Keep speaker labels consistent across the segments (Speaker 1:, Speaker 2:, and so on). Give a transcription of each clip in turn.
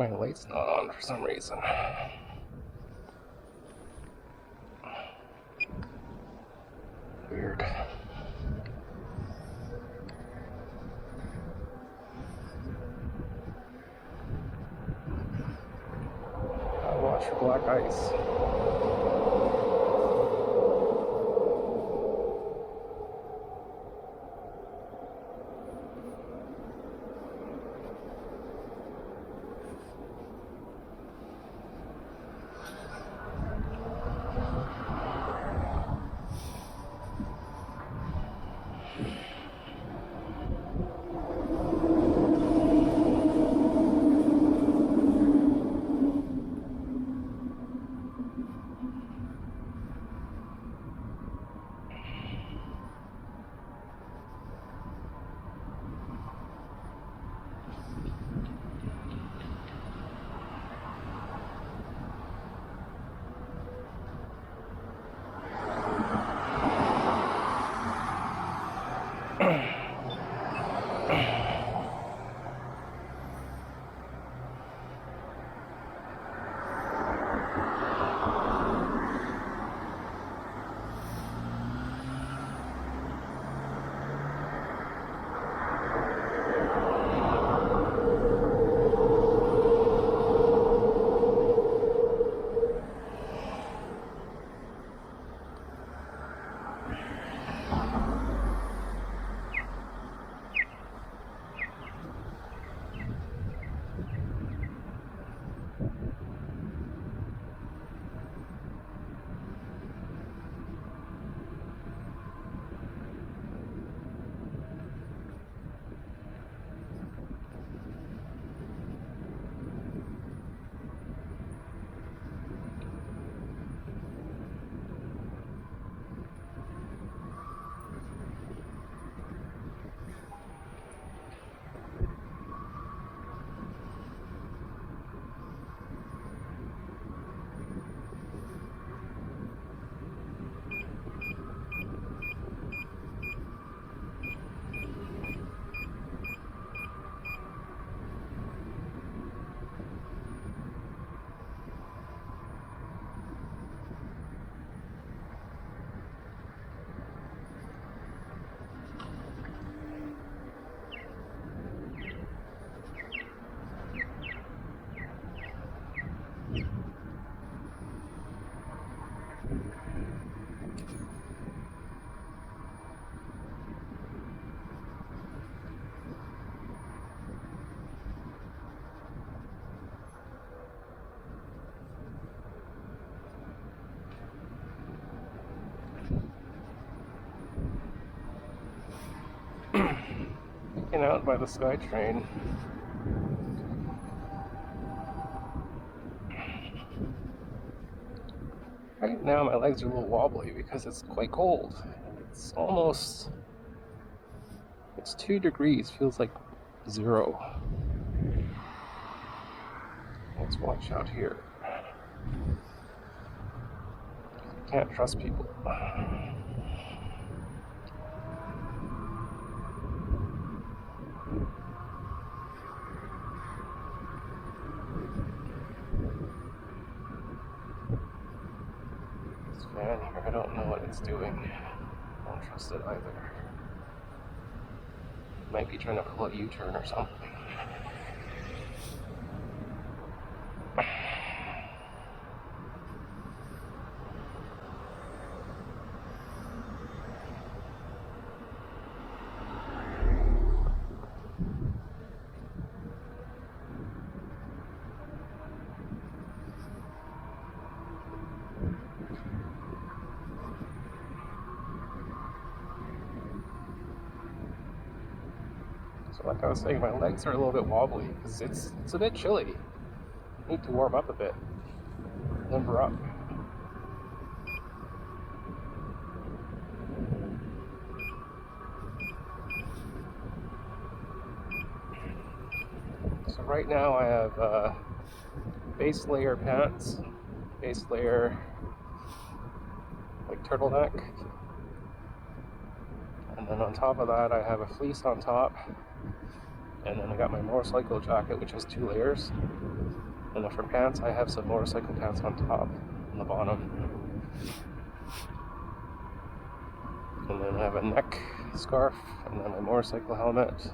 Speaker 1: My light's not on for some reason. Weird. I'll watch for black ice. Hanging out by the SkyTrain. Right now my legs are a little wobbly because it's quite cold. It's 2 degrees, feels like 0. Let's watch out here. Can't trust people. This fan here, I don't know what it's doing. I don't trust it either. Might be trying to pull a U-turn or something. So like I was saying, my legs are a little bit wobbly because it's a bit chilly. I need to warm up a bit, limber up. So right now I have base layer pants, base layer like turtleneck, and then on top of that I have a fleece on top, And then I got my motorcycle jacket, which has 2 layers. And then for pants, I have some motorcycle pants on top and the bottom. And then I have a neck scarf, and then my motorcycle helmet.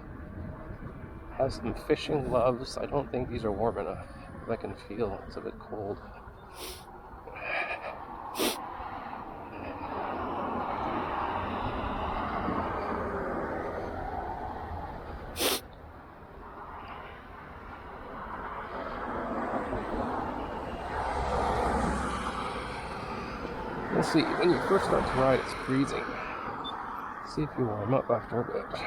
Speaker 1: I have some fishing gloves. I don't think these are warm enough. I can feel it's a bit cold. Let's see, when you first start to ride, it's freezing. See if you warm up after a bit.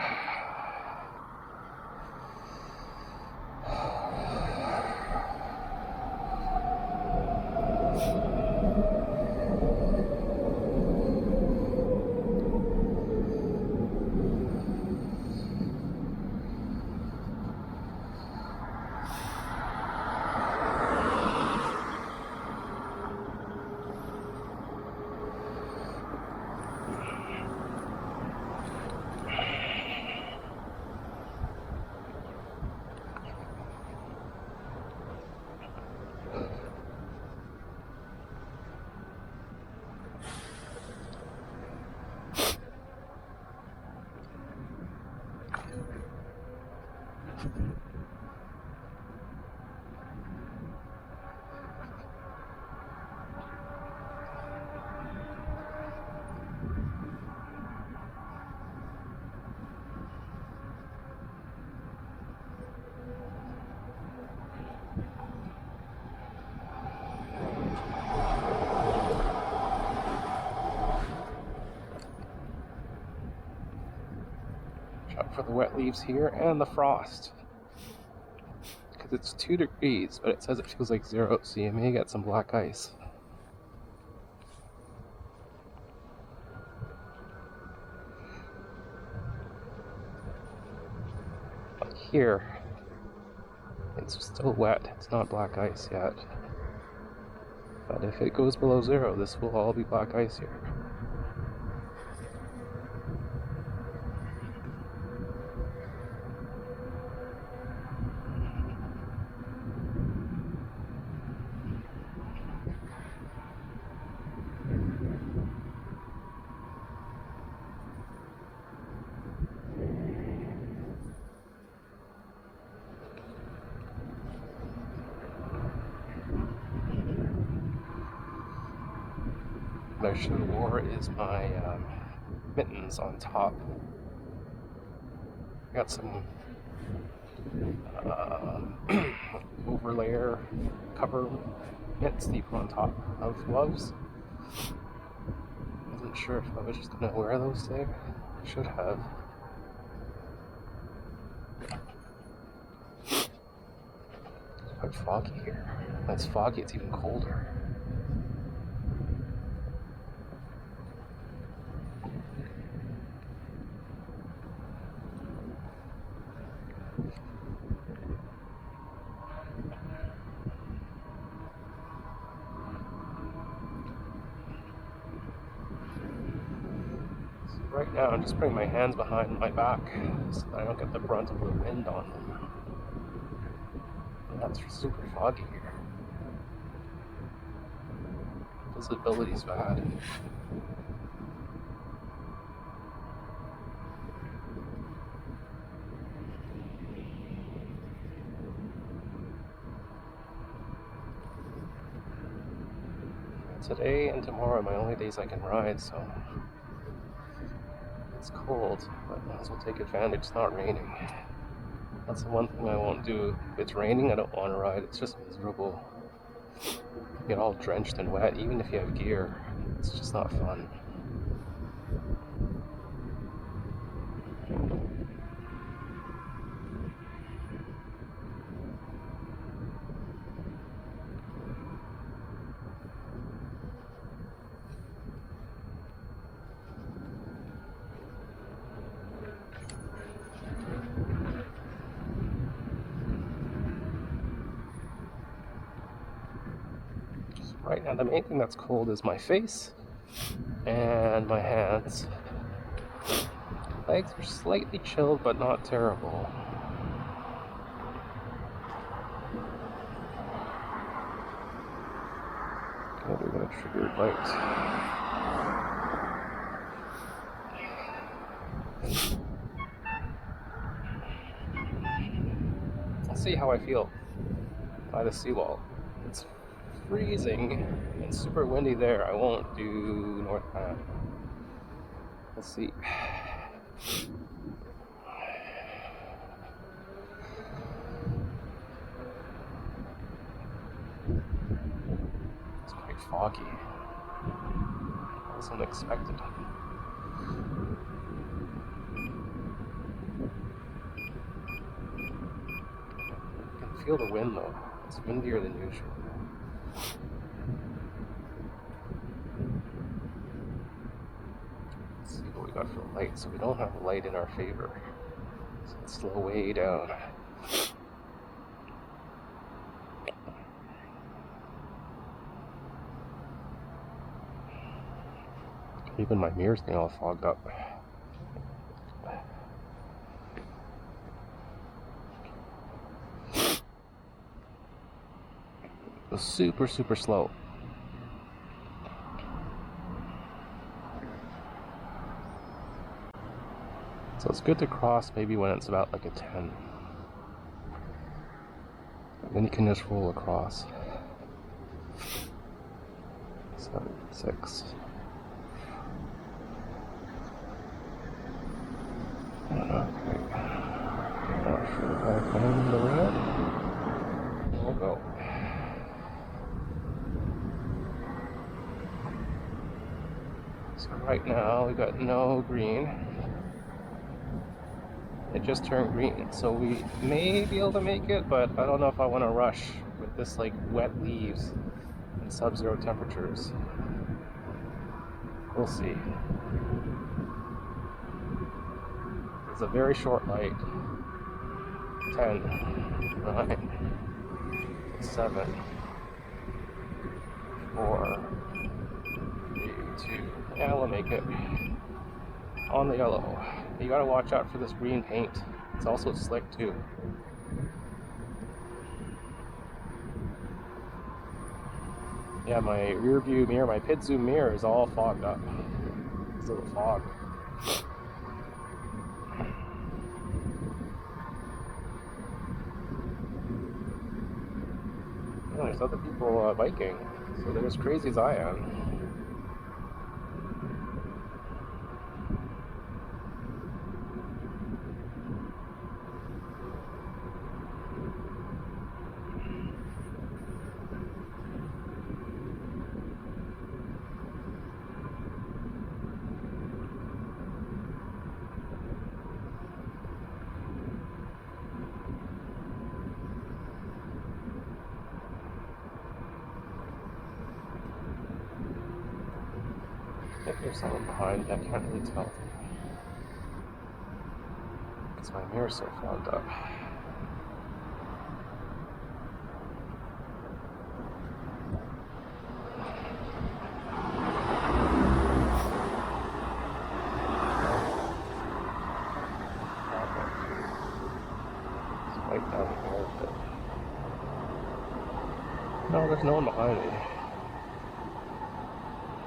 Speaker 1: For the wet leaves here and the frost, because it's 2 degrees, but it says it feels like 0, so you may get some black ice. But here, it's still wet. It's not black ice yet. But if it goes below 0, this will all be black ice here. What I should have wore is my mittens on top. I got some overlayer cover mitts that you put on top of gloves. Wasn't sure if I was just gonna wear those today. I should have. It's quite foggy here. When it's foggy, it's even colder. Right now, I'm just putting my hands behind my back so that I don't get the brunt of the wind on them. And that's super foggy here. Visibility's bad. Today and tomorrow are my only days I can ride, so it's cold, but might as well take advantage. It's not raining. That's the one thing I won't do. If it's raining, I don't want to ride. It's just miserable. You get all drenched and wet, even if you have gear. It's just not fun. Right now, the main thing that's cold is my face and my hands. Legs are slightly chilled, but not terrible. Maybe we're gonna trigger light. Let's see how I feel by the seawall. It's freezing and super windy there. I won't do North Van. Let's see. It's quite foggy. Wasn't expected. You can feel the wind though. It's windier than usual. Let's see what we got for light. So we don't have light in our favor. So let's slow way down. Even my mirror's getting all fogged up. It was super, super slow. So it's good to cross maybe when it's about like a 10. Then you can just roll across. 7, 6. Okay. Not sure if I found the red. We'll go. So right now we got no green. It just turned green, so we may be able to make it, but I don't know if I want to rush with this like wet leaves and sub-zero temperatures. We'll see. It's a very short light. 10, 9, 7, 4, 3, 2. Yeah, we'll make it. On the yellow. You gotta watch out for this green paint. It's also slick too. Yeah, my rear view mirror, my pit zoom mirror is all fogged up. It's a little fog. Oh, there's other people biking, so they're as crazy as I am. I think there's someone behind me, I can't really tell. Because my mirror's so fogged up. It's right down here. No, there's no one behind me.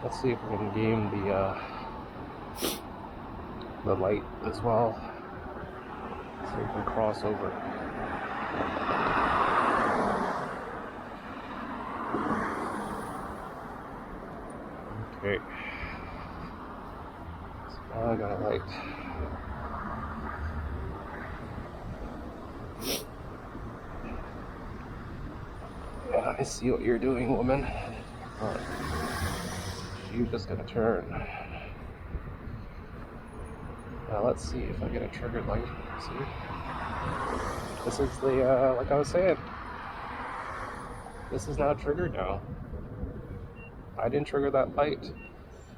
Speaker 1: Let's see if we can game the light as well, so we can cross over. Okay. So now I got a light. Yeah, I see what you're doing, woman. All right. You're just gonna turn. Now let's see if I get a triggered light. See? This is the, like I was saying, this is now triggered now. I didn't trigger that light.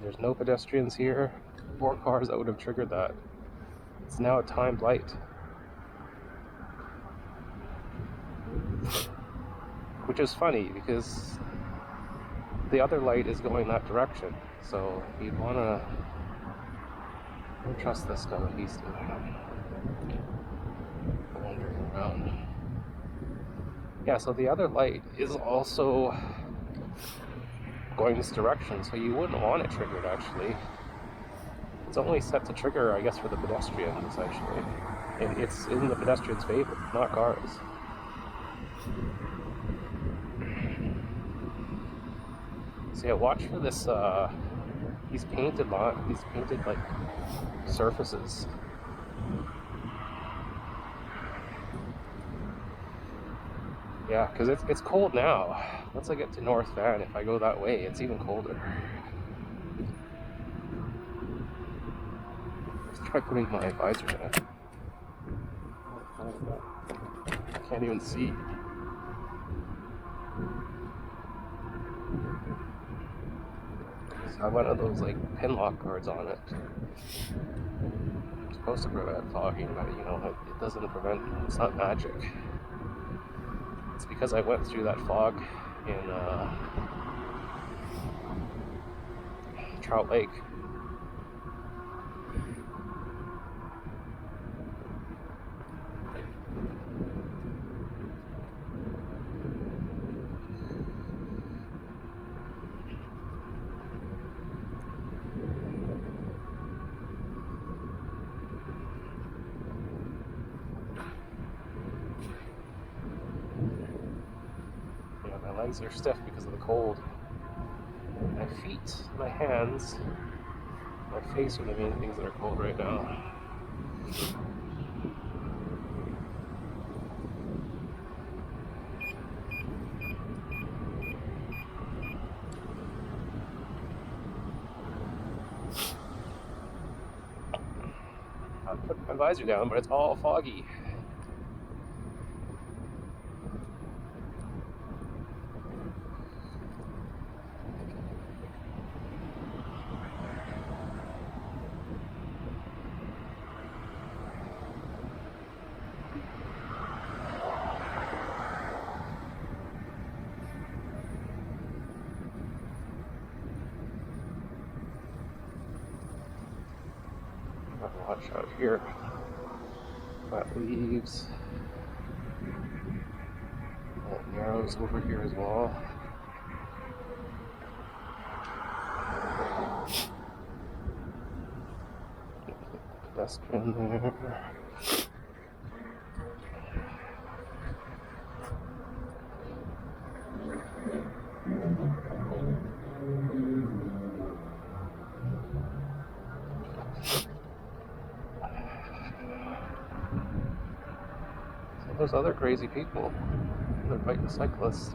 Speaker 1: There's no pedestrians here, 4 cars that would have triggered that. It's now a timed light. Which is funny because the other light is going that direction, so you'd want to don't trust this guy, what he's doing. Wandering around. Yeah, so the other light is also going this direction, so you wouldn't want it triggered actually. It's only set to trigger, I guess, for the pedestrians essentially. And it's in the pedestrians' favor, not cars. So yeah, watch for this, these painted like surfaces. Yeah, because it's cold now. Once I get to North Van, if I go that way, it's even colder. Let's try putting my visor in it. I can't even see. So I went with those like pin lock guards on it. It's supposed to prevent fogging, but you know, it doesn't prevent, it's not magic. It's because I went through that fog in Trout Lake. My legs are stiff because of the cold. My feet, my hands, my face are the main things that are cold right now. I put my visor down, but it's all foggy. Watch out here. Flat leaves. That narrows over here as well. Pedestrian there. There's other crazy people. They're fighting cyclists.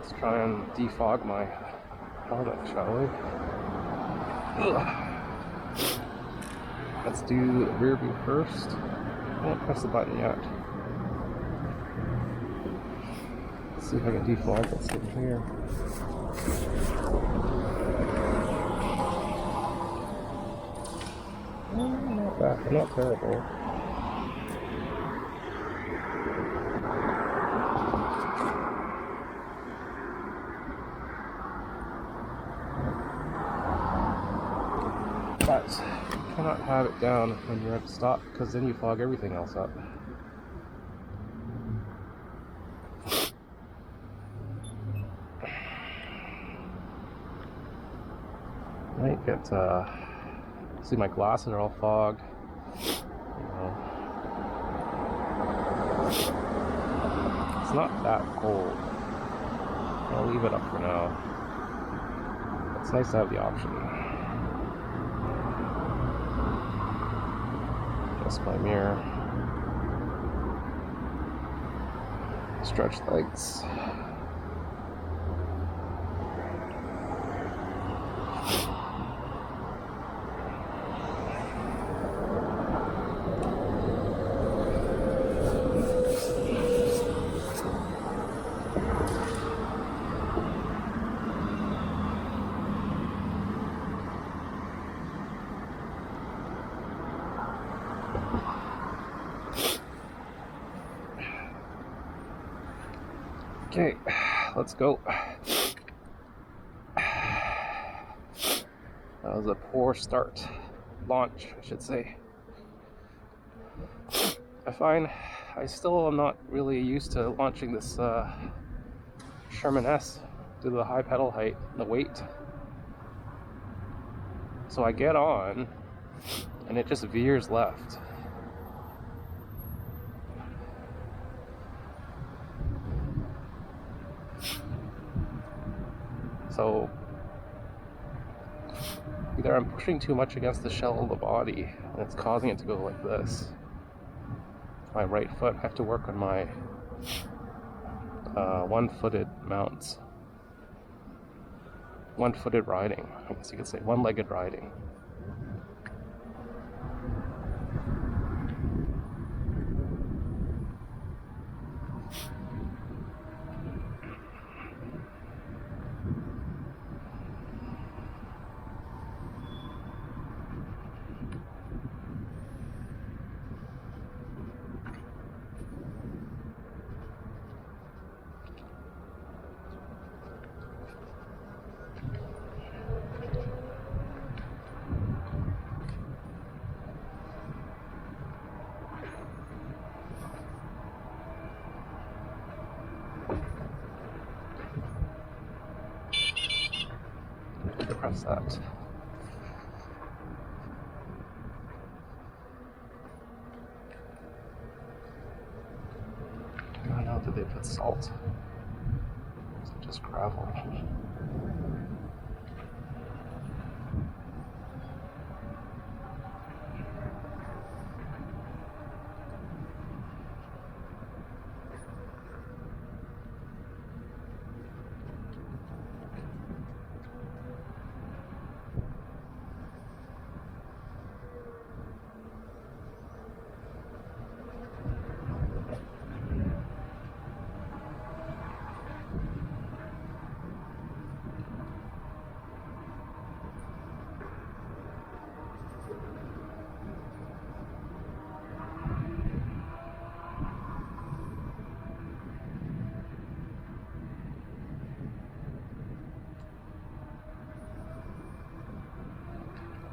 Speaker 1: Let's try and defog my helmet, shall we? Ugh. Let's do the rear view first. I won't press the button yet. Let's see if I can defog this thing here. Not bad, not terrible. But you cannot have it down when you're at the stop, because then you fog everything else up. Might get, see my glasses are all fogged. You know. It's not that cold. I'll leave it up for now. It's nice to have the option. Adjust my mirror. Stretch legs. Okay, let's go. That was a poor start. Launch, I should say. I find I still am not really used to launching this Sherman S due to the high pedal height and the weight. So I get on and it just veers left. So either I'm pushing too much against the shell of the body and it's causing it to go like this. My right foot, I have to work on my one-footed mounts. One-footed riding, I guess you could say, one-legged riding. Press that. I don't know, did they put salt? Or is it just gravel?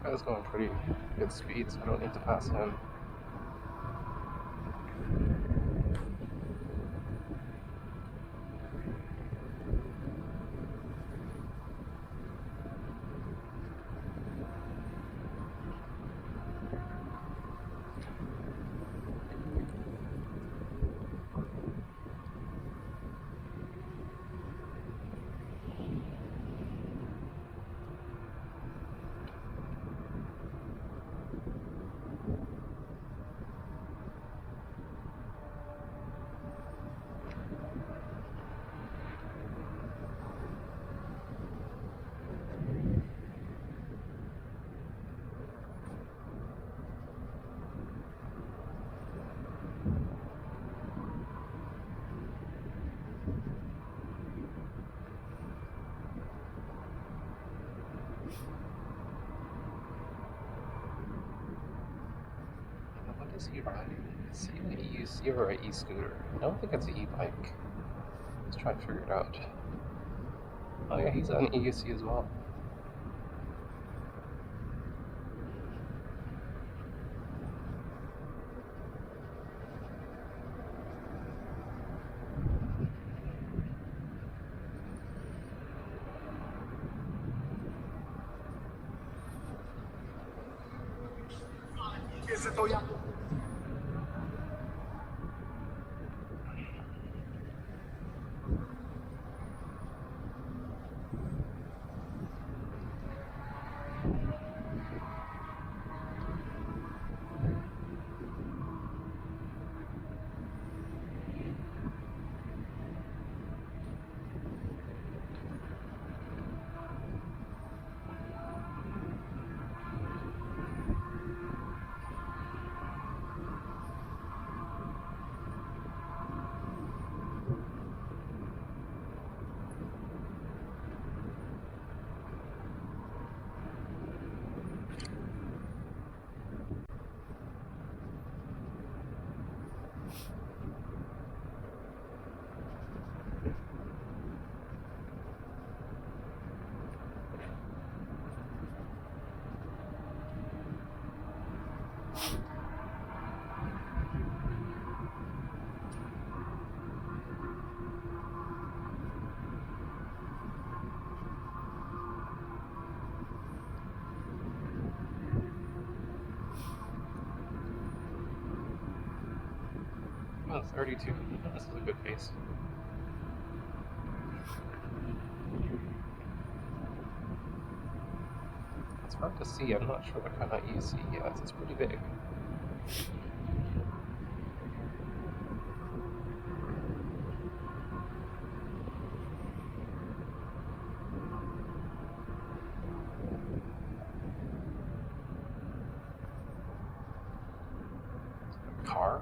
Speaker 1: Guy's going pretty good speed, so I don't need to pass him. What is he riding? Is he an EUC or an e-scooter? I don't think it's an e-bike. Let's try to figure it out. Oh yeah, he's on EUC as well. 32. This is a good pace. It's hard to see. I'm not sure what kind of EC he has. It's pretty big. Car.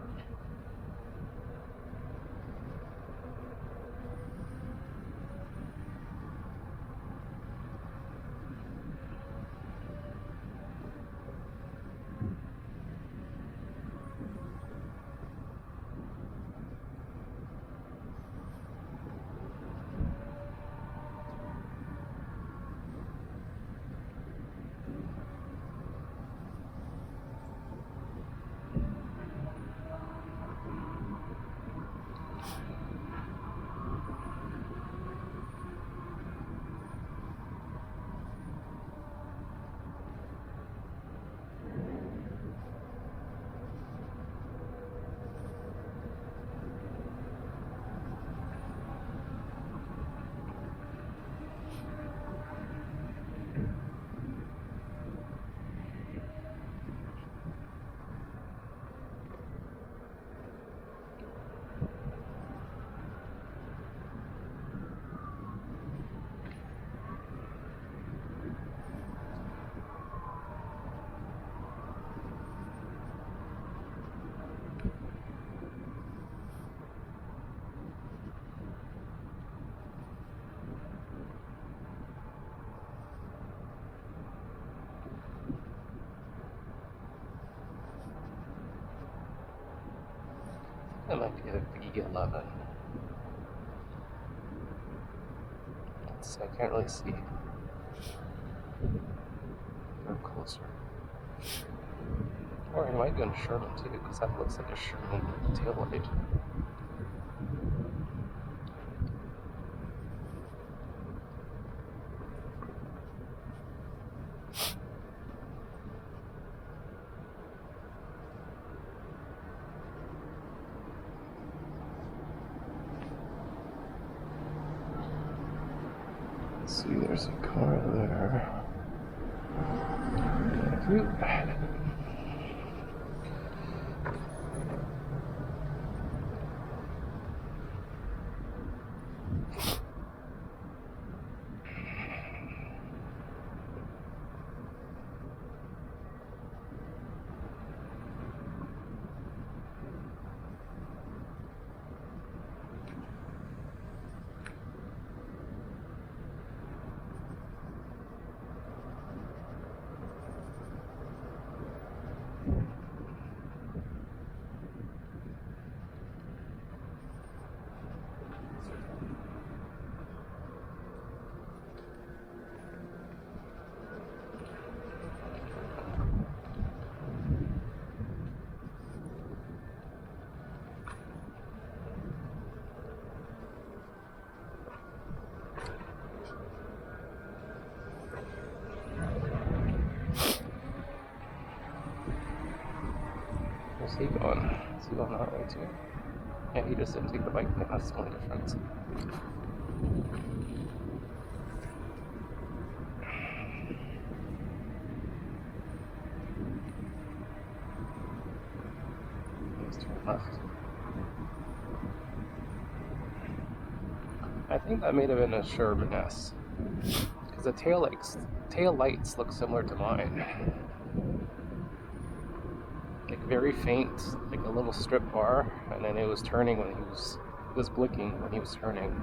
Speaker 1: That might be a V11. I can't really see. Go closer. Or it might be on Sherman too, because that looks like a Sherman taillight. See, there's a car there. Where's he going? Is he going that way too? Yeah, he just didn't take the bike lane. That's the only difference. Let's turn left. I think that may have been a Sherman S. Because the tail lights look similar to mine. Like very faint, like a little strip bar, and then it was turning when it was blinking when he was turning.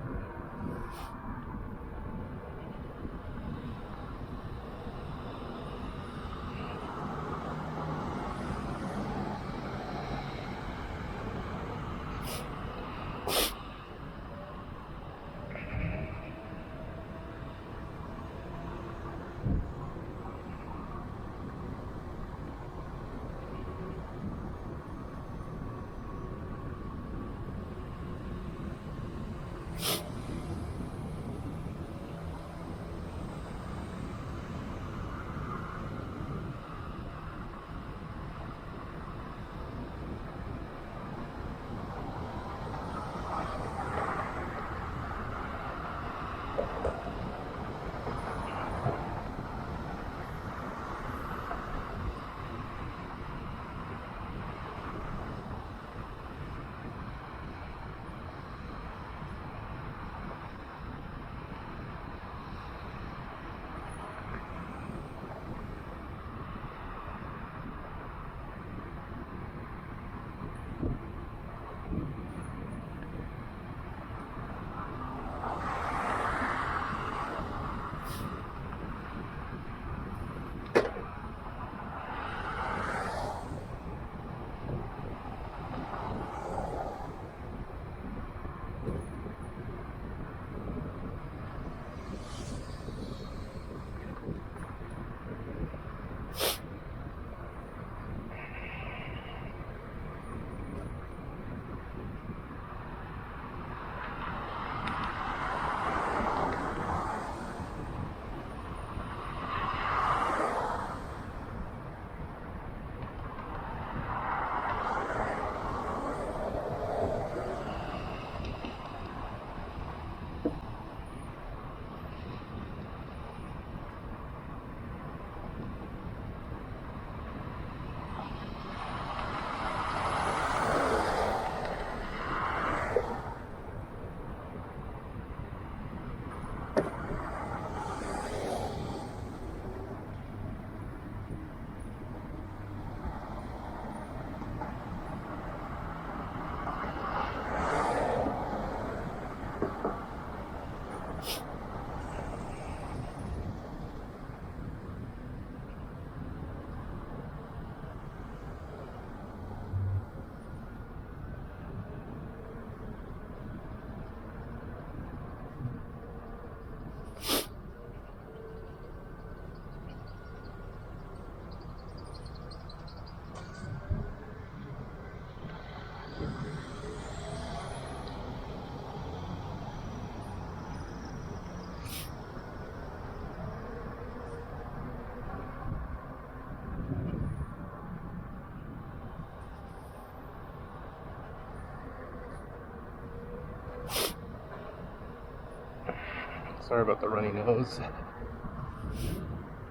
Speaker 1: Sorry about the runny nose.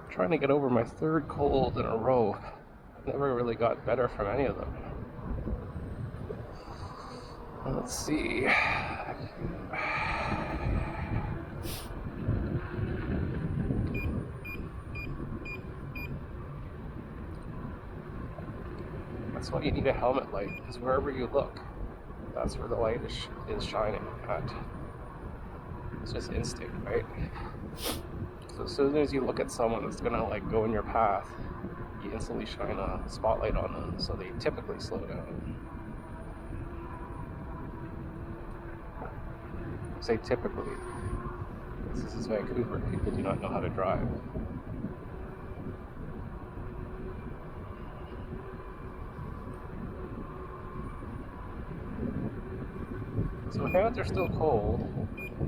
Speaker 1: Trying to get over my third cold in a row. Never really got better from any of them. Let's see. That's why you need a helmet light, because wherever you look, that's where the light is shining at. It's just instinct, right? So as soon as you look at someone that's gonna like go in your path, you instantly shine a spotlight on them, so they typically slow down. I say typically, because this is Vancouver, people do not know how to drive. So my hands are still cold.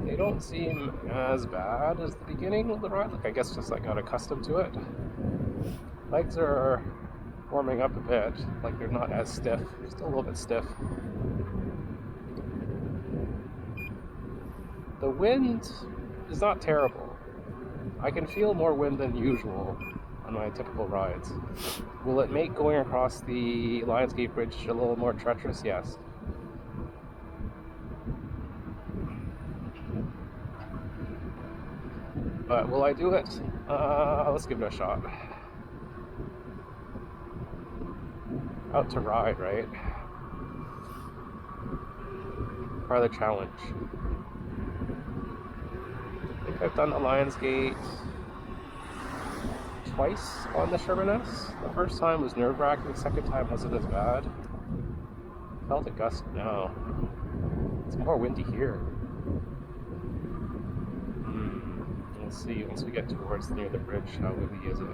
Speaker 1: They don't seem as bad as the beginning of the ride. Like, I guess just I got accustomed to it. Legs are warming up a bit. Like, they're not as stiff. They're still a little bit stiff. The wind is not terrible. I can feel more wind than usual on my typical rides. Will it make going across the Lionsgate Bridge a little more treacherous? Yes. But will I do it? Let's give it a shot. Out to ride, right? Part of the challenge. I think I've done the Lionsgate twice on the Sherman S. The first time was nerve-wracking, the second time wasn't as bad. Felt a gust now. It's more windy here. We'll see once we get towards near the bridge how windy is it.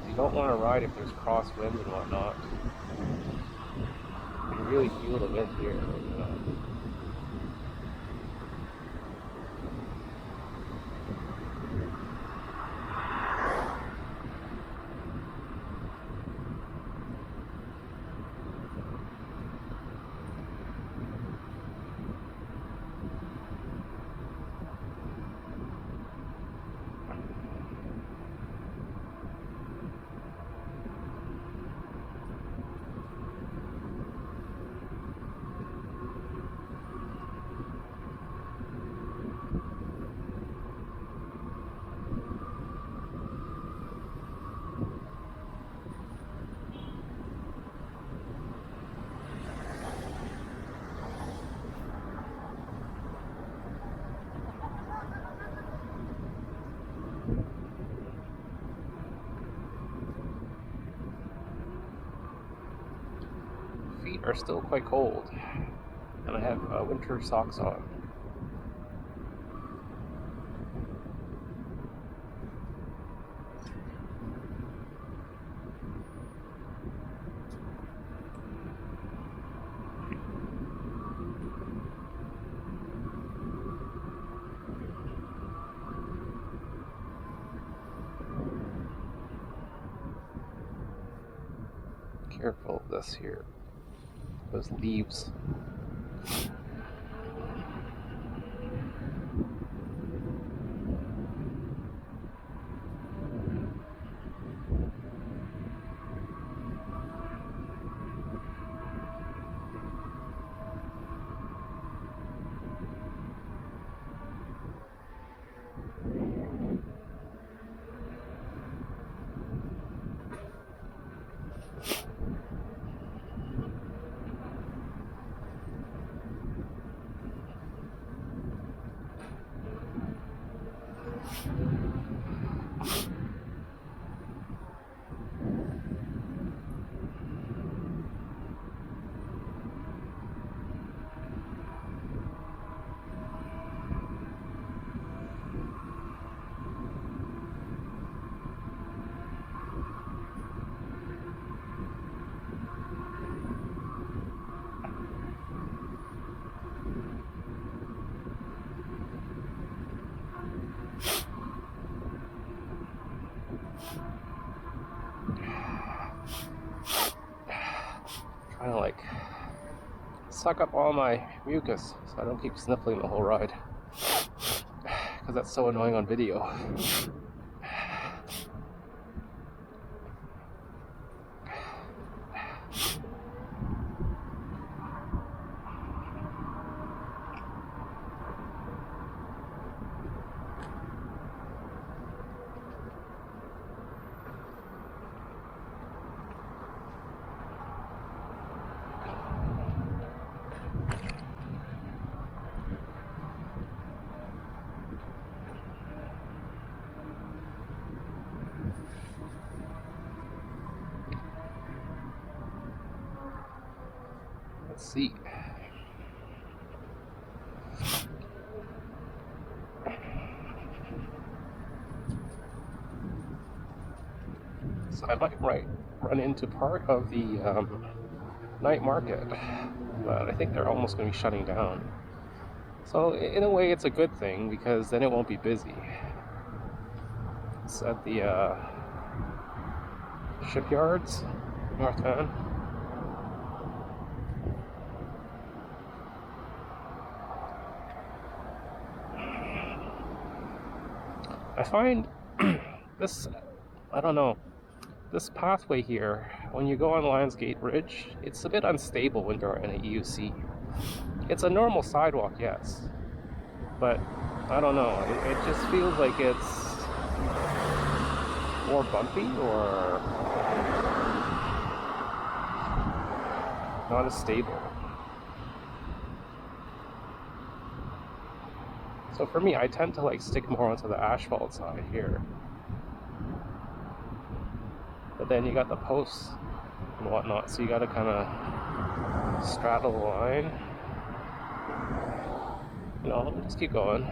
Speaker 1: You don't want to ride if there's crosswinds and whatnot. You can really feel the wind here. Feet are still quite cold, and I have winter socks on. Careful of this here. Those leaves. kind of like suck up all my mucus so I don't keep sniffling the whole ride, because that's so annoying on video. Let's see. So I might run into part of the night market, but I think they're almost going to be shutting down. So in a way, it's a good thing because then it won't be busy. It's at the shipyards, North Van. I find this, I don't know, this pathway here, when you go on Lions Gate Ridge, it's a bit unstable when you're in a EUC. It's a normal sidewalk, yes, but I don't know, it just feels like it's more bumpy or not as stable. So for me, I tend to like stick more onto the asphalt side here. But then you got the posts and whatnot, so you gotta kind of straddle the line. You know, let me just keep going.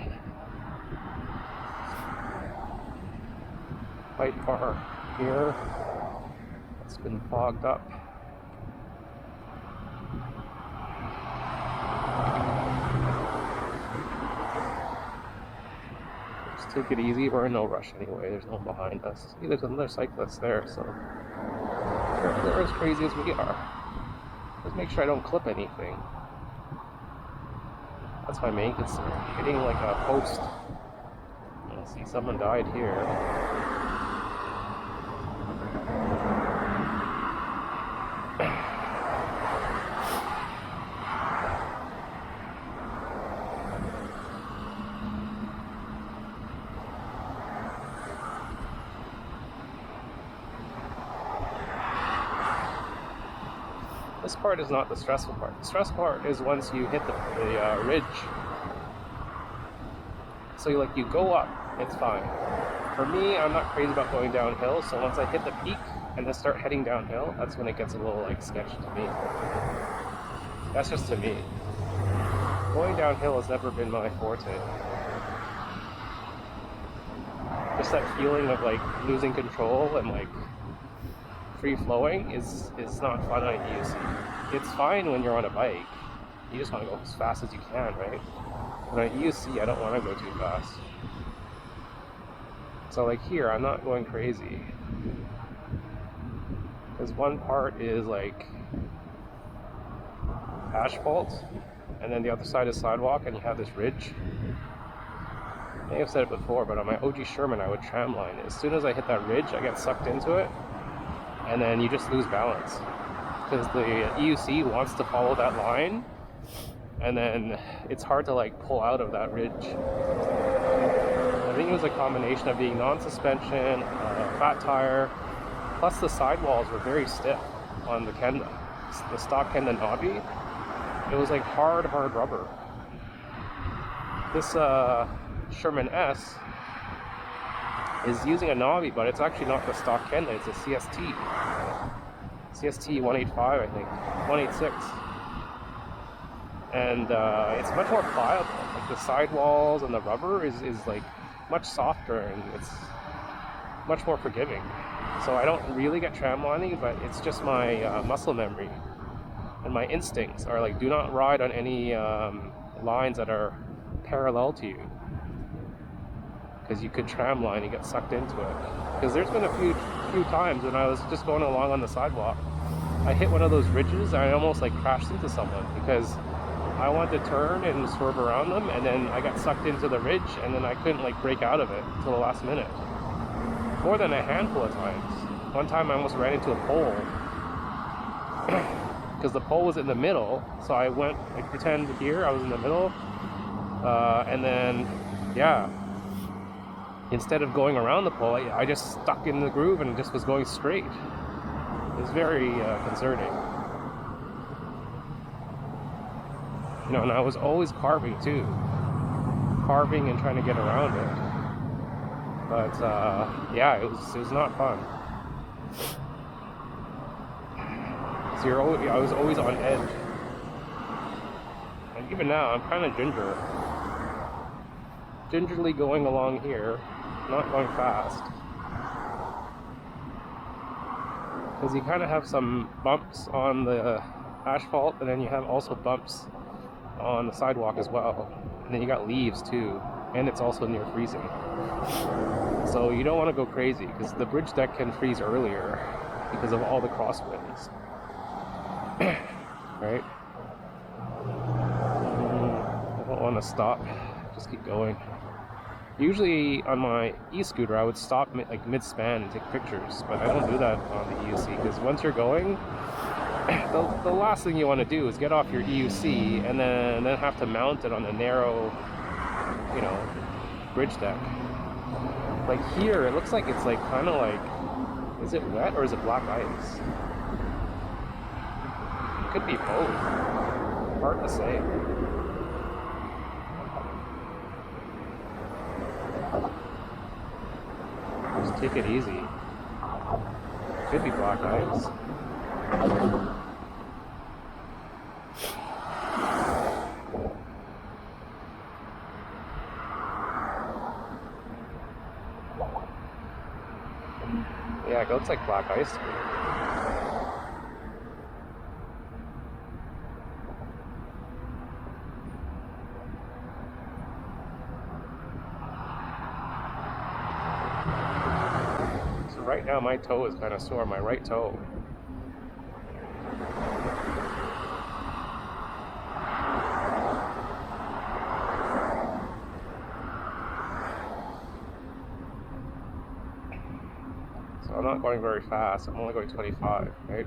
Speaker 1: White bar here. It's been fogged up. Take it easy, we're in no rush anyway, there's no one behind us. See, there's another cyclist there, so they're as crazy as we are. Just make sure I don't clip anything. That's my main concern. Hitting like a post. I see someone died here. This part is not the stressful part. The stressful part is once you hit the ridge. So you go up, it's fine. For me, I'm not crazy about going downhill, so once I hit the peak and then start heading downhill, that's when it gets a little like sketchy to me. That's just to me. Going downhill has never been my forte. Just that feeling of like losing control and like free flowing is not fun on EUC. It's fine when you're on a bike. You just want to go as fast as you can, right? But on EUC, I don't want to go too fast. So like here, I'm not going crazy. Because one part is like asphalt, and then the other side is sidewalk, and you have this ridge. I think I've said it before, but on my OG Sherman, I would tramline it. As soon as I hit that ridge, I get sucked into it, and then you just lose balance. Because the EUC wants to follow that line, and then it's hard to like pull out of that ridge. I think it was a combination of being non-suspension, fat tire, plus the sidewalls were very stiff on the Kenda. The stock Kenda knobby, it was like hard rubber. This Sherman S is using a knobby, but it's actually not the stock Kenda, it's a CST. CST 185, I think, 186. And it's much more pliable. Like the sidewalls and the rubber is like much softer, and it's much more forgiving. So I don't really get tramlining, but it's just my muscle memory. And my instincts are like, do not ride on any lines that are parallel to you. Because you could tramline and get sucked into it. Because there's been a few times when I was just going along on the sidewalk, I hit one of those ridges and I almost like crashed into someone because I wanted to turn and swerve around them, and then I got sucked into the ridge, and then I couldn't like break out of it until the last minute. More than a handful of times. One time I almost ran into a pole because the pole was in the middle, so I went, like, pretend here I was in the middle, and then yeah, instead of going around the pole, I just stuck in the groove and just was going straight. It was very concerning. You know, and I was always carving too. Carving and trying to get around it. But yeah, it was not fun. So I was always on edge. And even now, I'm kind of gingerly going along here, not going fast. Because you kind of have some bumps on the asphalt, and then you have also bumps on the sidewalk as well. And then you got leaves too, and it's also near freezing. So you don't want to go crazy, because the bridge deck can freeze earlier because of all the crosswinds. Right? I don't want to stop, just keep going. Usually on my e-scooter I would stop mid-span and take pictures, but I don't do that on the EUC, because once you're going, the last thing you want to do is get off your EUC and then have to mount it on a narrow, you know, bridge deck. Like here, it looks like it's like kind of like, is it wet or is it black ice? It could be both. Hard to say. Just take it easy. Could be black ice. Yeah, it looks like black ice to me. Right now my toe is kind of sore, my right toe. So I'm not going very fast, I'm only going 25, right?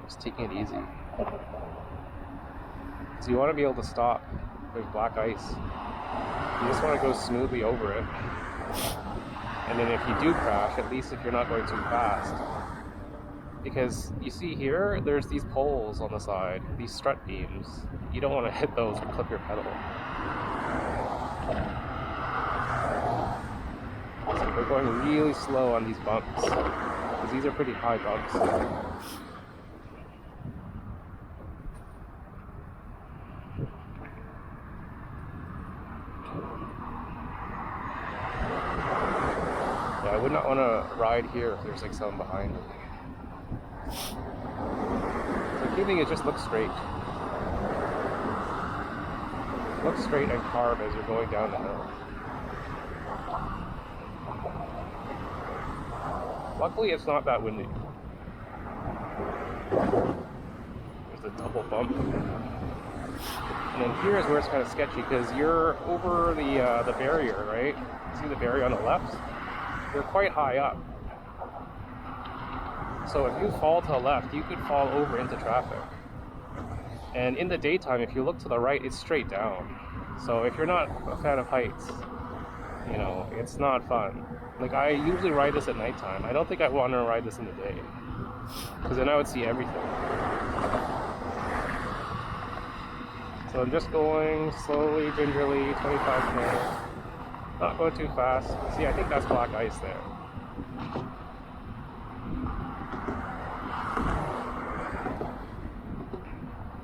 Speaker 1: Just taking it easy. So you want to be able to stop. There's black ice. You just want to go smoothly over it. And then if you do crash, at least if you're not going too fast. Because you see here, there's these poles on the side, these strut beams. You don't want to hit those or clip your pedal. So we're going really slow on these bumps, because these are pretty high bumps. I would not want to ride here if there's like someone behind me. So keeping it, just look straight. Look straight and carve as you're going down the hill. Luckily it's not that windy. There's a double bump. And then here is where it's kind of sketchy, because you're over the barrier, right? See the barrier on the left? You're quite high up. So if you fall to the left, you could fall over into traffic. And in the daytime, if you look to the right, it's straight down. So if you're not a fan of heights, you know, it's not fun. Like, I usually ride this at nighttime. I don't think I want to ride this in the day, because then I would see everything. So I'm just going slowly, gingerly, 25K. Not going too fast. See, I think that's black ice there.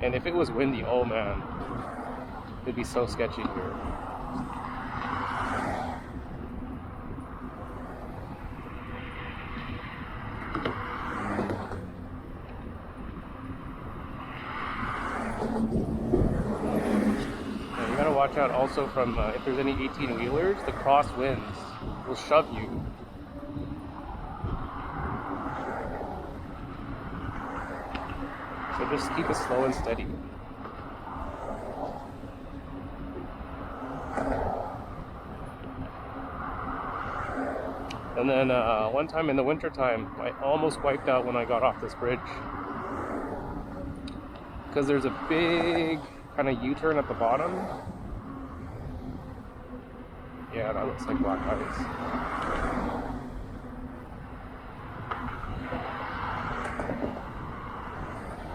Speaker 1: And if it was windy, oh man, it'd be so sketchy here. You gotta watch out also from if there's any 18-wheelers, the crosswinds will shove you. So just keep it slow and steady. And then one time in the winter time, I almost wiped out when I got off this bridge. Because there's a big kind of U-turn at the bottom. Yeah, that looks like black ice.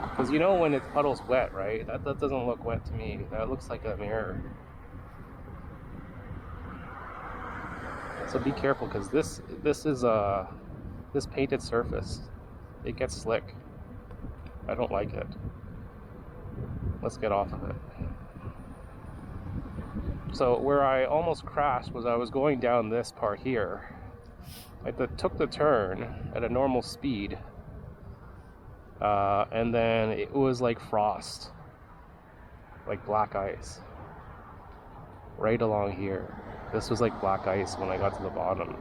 Speaker 1: Because you know when its puddle's wet, right? That doesn't look wet to me. That looks like a mirror. So be careful, because this is this painted surface. It gets slick. I don't like it. Let's get off of it. So where I almost crashed was I was going down this part here. I took the turn at a normal speed, and then it was like frost, like black ice, right along here. This was like black ice when I got to the bottom.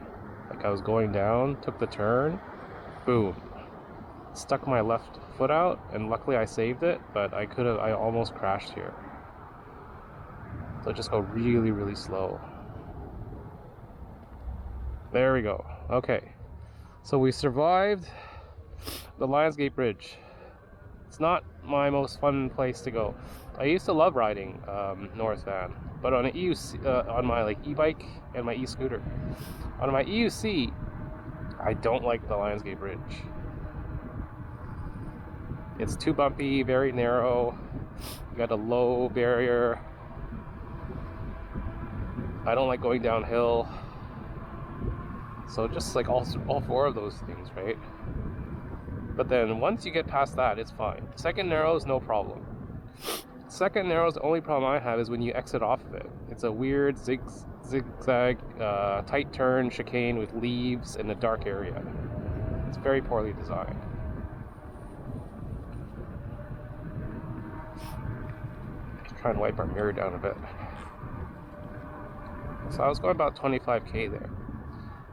Speaker 1: Like I was going down, took the turn, boom. Stuck my left foot out, and luckily I saved it, but I almost crashed here. So just go really, really slow. There we go. Okay. So we survived the Lionsgate Bridge. It's not my most fun place to go. I used to love riding North Van, but on an EUC, on my like e-bike and my e-scooter. On my EUC, I don't like the Lionsgate Bridge. It's too bumpy, very narrow. You got a low barrier. I don't like going downhill. So just like all four of those things, right? But then once you get past that, it's fine. Second narrow is no problem. Second narrow is the only problem I have is when you exit off of it. It's a weird zigzag, tight turn chicane with leaves in a dark area. It's very poorly designed. Try and wipe our mirror down a bit. So I was going about 25k there.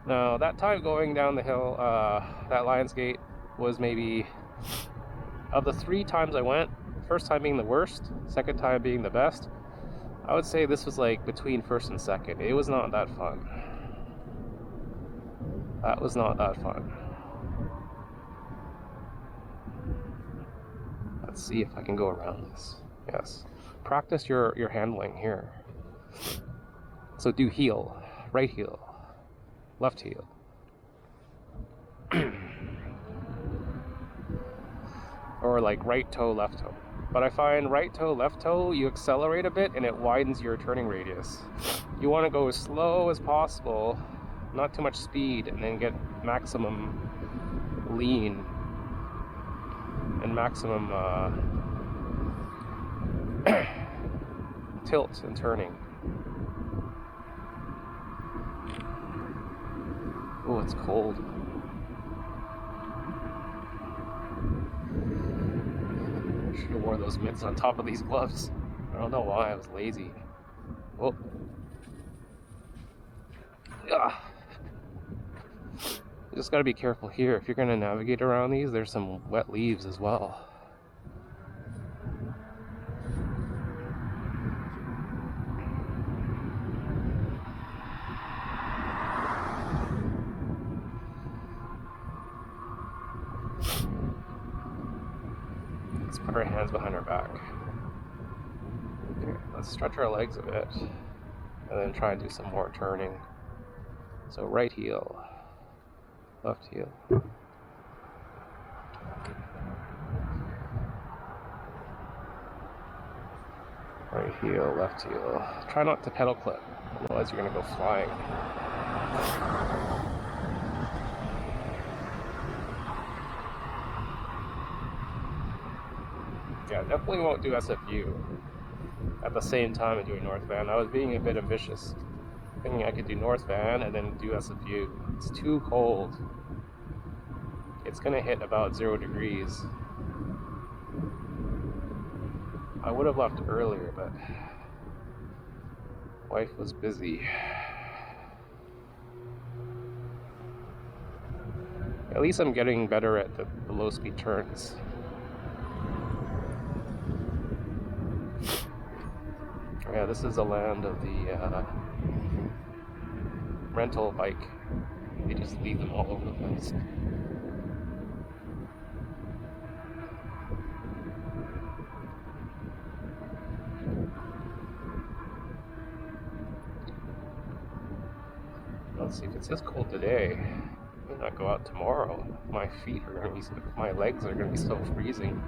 Speaker 1: Now that time going down the hill, that Lionsgate was maybe, of the 3 times I went, first time being the worst, second time being the best, I would say this was like between first and second. It was not that fun. That was not that fun. Let's see if I can go around this. Yes. Practice your handling here. So do heel, right heel, left heel. Or like right toe, left toe. But I find right toe, left toe, you accelerate a bit and it widens your turning radius. You want to go as slow as possible, not too much speed, and then get maximum lean and maximum tilt and turning. Oh, it's cold. Should have worn those mitts on top of these gloves. I don't know why, I was lazy. Oh. Ah. You just gotta be careful here. If you're gonna navigate around these, there's some wet leaves as well. Let's put our hands behind our back. Okay, let's stretch our legs a bit and then try and do some more turning. So right heel, left heel. Right heel, left heel. Try not to pedal clip, otherwise you're gonna go flying. Yeah, definitely won't do SFU at the same time as doing North Van. I was being a bit ambitious, thinking I could do North Van and then do SFU. It's too cold. It's gonna hit about 0 degrees. I would have left earlier, but wife was busy. At least I'm getting better at the low speed turns. Yeah, this is the land of the rental bike. They just leave them all over the place. Let's see if it's this cold today. I may not go out tomorrow. My feet are gonna be, my legs are gonna be so freezing.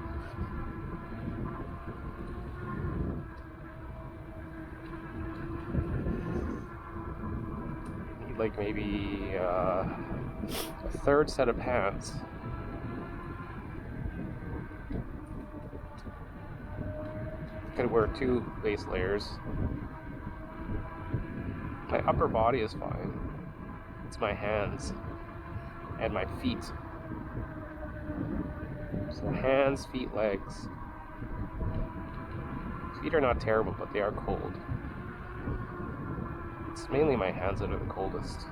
Speaker 1: Need like maybe a third set of pants. Could wear 2 base layers. My upper body is fine. It's my hands and my feet. So hands, feet, legs. Feet are not terrible, but they are cold. It's mainly my hands that are the coldest.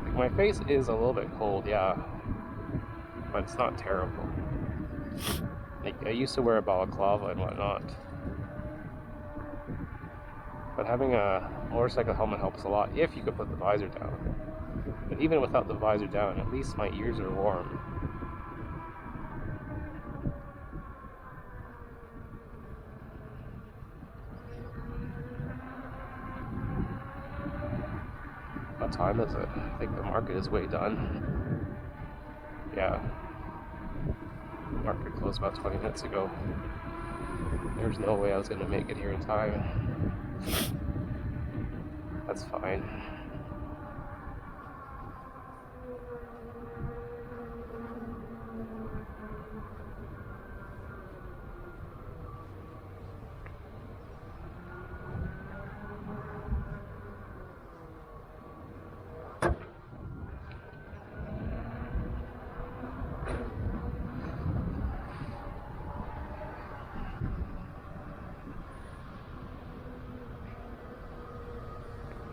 Speaker 1: Like my face is a little bit cold, yeah, but it's not terrible. Like I used to wear a balaclava and whatnot. But having a motorcycle helmet helps a lot if you could put the visor down. But even without the visor down, at least my ears are warm. What time is it? I think the market is way done. Yeah. Market closed about 20 minutes ago. There's no way I was going to make it here in time. That's fine.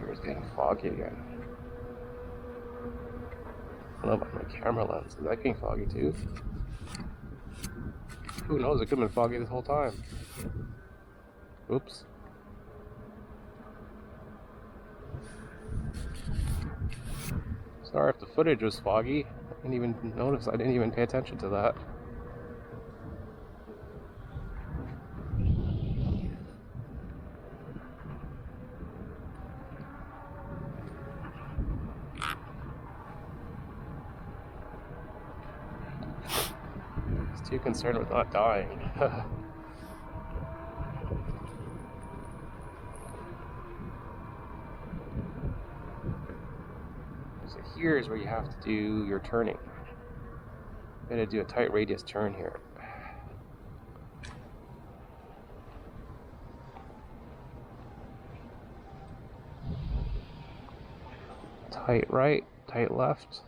Speaker 1: It's getting foggy again. I don't know about my camera lens. Is that getting foggy too? Who knows? It could have been foggy this whole time. Oops. Sorry if the footage was foggy. I didn't even notice. I didn't even pay attention to that. Too concerned with not dying. So here's where you have to do your turning. I'm gonna do a tight radius turn here. Tight right, tight left.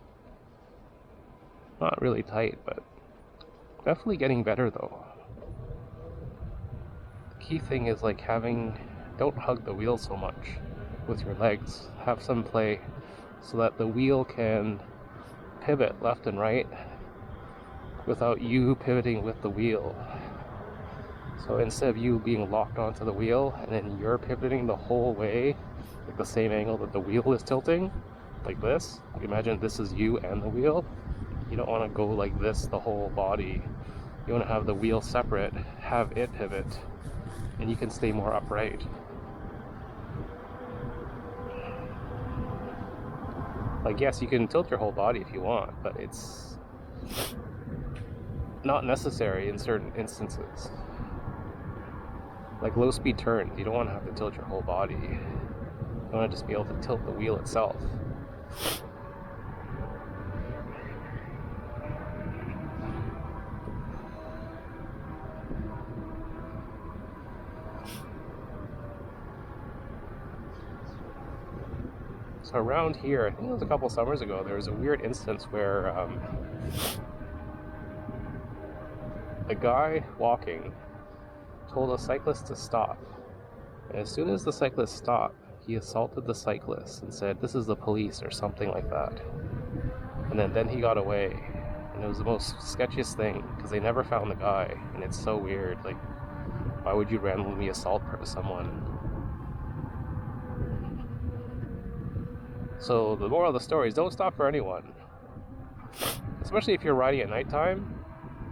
Speaker 1: Not really tight, but definitely getting better though. The key thing is like don't hug the wheel so much with your legs. Have some play so that the wheel can pivot left and right without you pivoting with the wheel. So instead of you being locked onto the wheel and then you're pivoting the whole way, like the same angle that the wheel is tilting, like this. Imagine this is you and the wheel. You don't want to go like this the whole body. You want to have the wheel separate, have it pivot, and you can stay more upright. Like, yes, you can tilt your whole body if you want, but it's not necessary in certain instances. Like low speed turns, you don't want to have to tilt your whole body. You want to just be able to tilt the wheel itself. So around here, I think it was a couple summers ago, there was a weird instance where a guy walking told a cyclist to stop. And as soon as the cyclist stopped, he assaulted the cyclist and said, "This is the police," or something like that. And then he got away. And it was the most sketchiest thing, because they never found the guy. And it's so weird. Like, Why would you randomly assault someone? So the moral of the story is don't stop for anyone. Especially if you're riding at nighttime,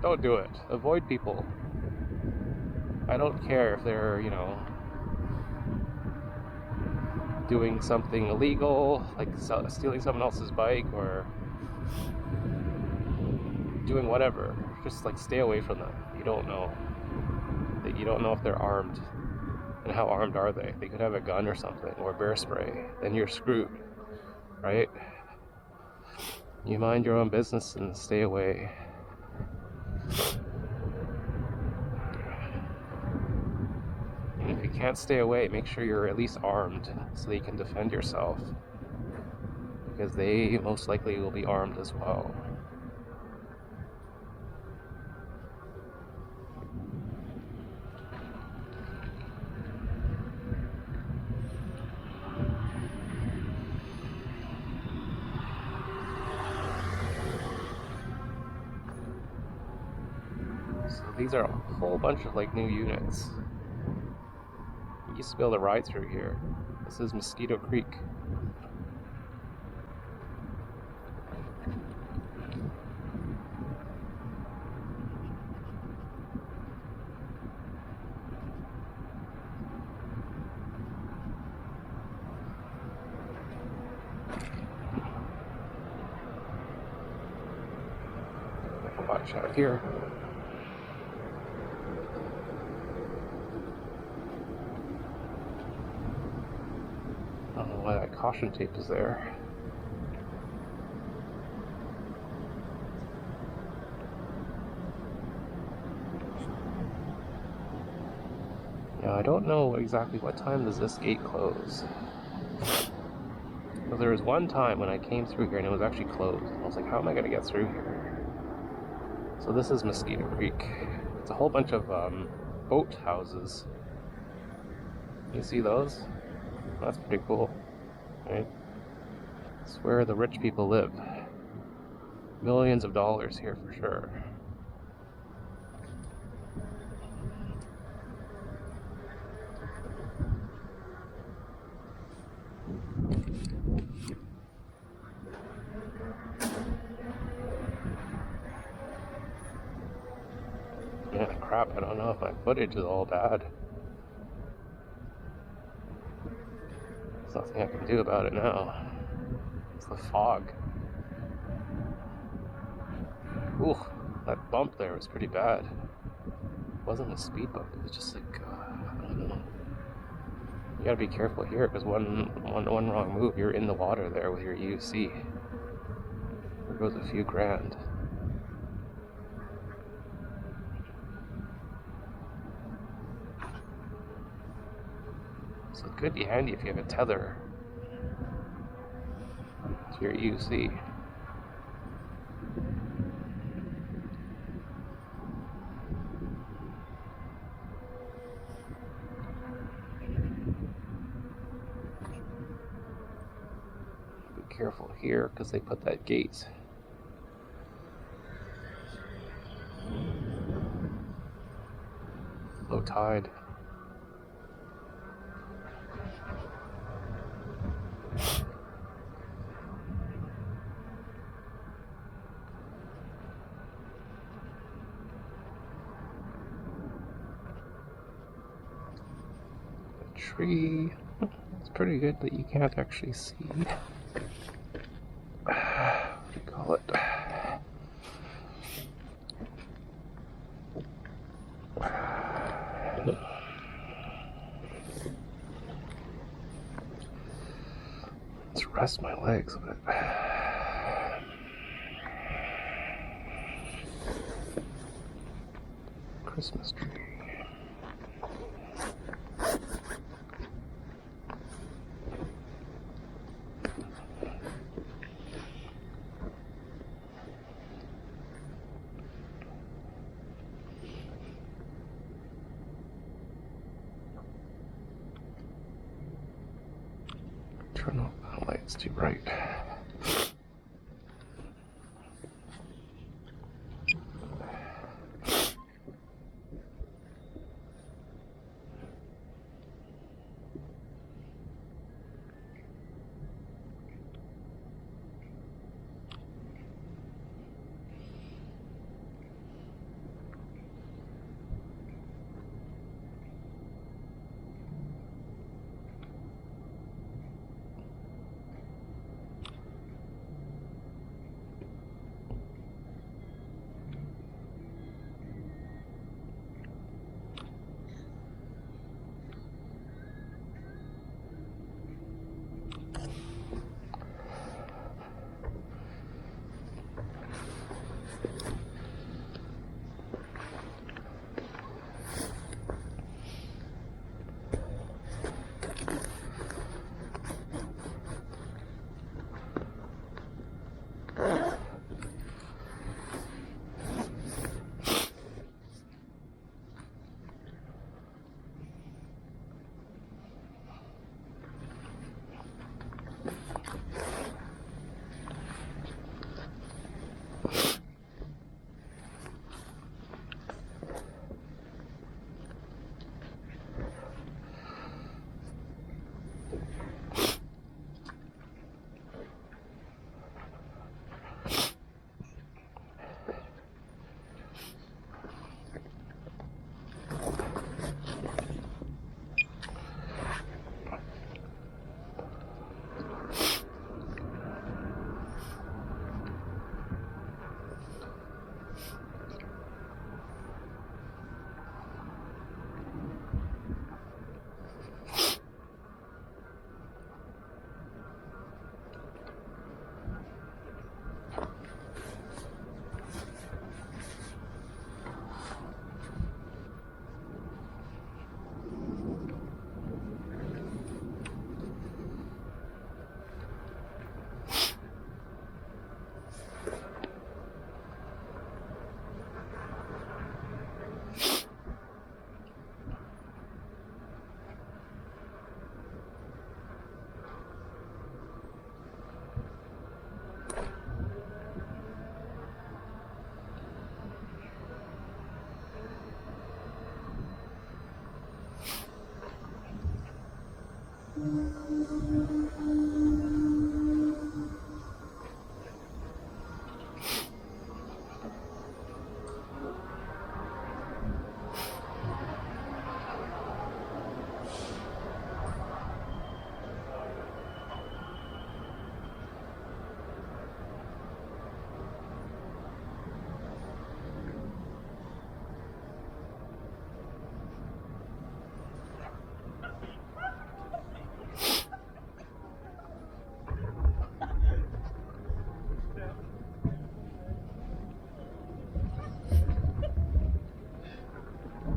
Speaker 1: don't do it. Avoid people. I don't care if they're, doing something illegal, like stealing someone else's bike or doing whatever. Just like stay away from them. You don't know. You don't know if they're armed. And how armed are they? They could have a gun or something, or bear spray. Then you're screwed, right? You mind your own business and stay away. And if you can't stay away, make sure you're at least armed so that you can defend yourself. Because they most likely will be armed as well. So these are a whole bunch of like new units. You used to be able to ride through here. This is Mosquito Creek. Watch out here. I don't know why that caution tape is there. Now I don't know exactly what time does this gate close. But there was one time when I came through here and it was actually closed. I was like, how am I going to get through here? So this is Mosquito Creek. It's a whole bunch of boat houses. You see those? That's pretty cool, right? It's where the rich people live. Millions of dollars here for sure. Yeah, crap, I don't know if my footage is all bad. There's nothing I can do about it now. It's the fog. Ooh, that bump there was pretty bad. It wasn't a speed bump, it was just like, I don't know. You gotta be careful here, because one wrong move, you're in the water there with your UC. There goes a few grand. So it could be handy if you have a tether to your UC. Be careful here because they put that gate. Low tide. Tree. It's pretty good that you can't actually see. What do you call it? Let's rest my legs a bit. Christmas tree. Turn off the lights too bright.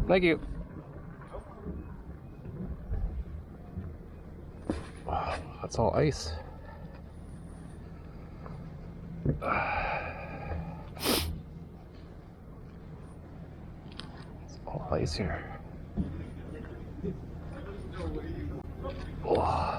Speaker 1: Thank you. Wow, that's all ice. It's all ice here. Oh.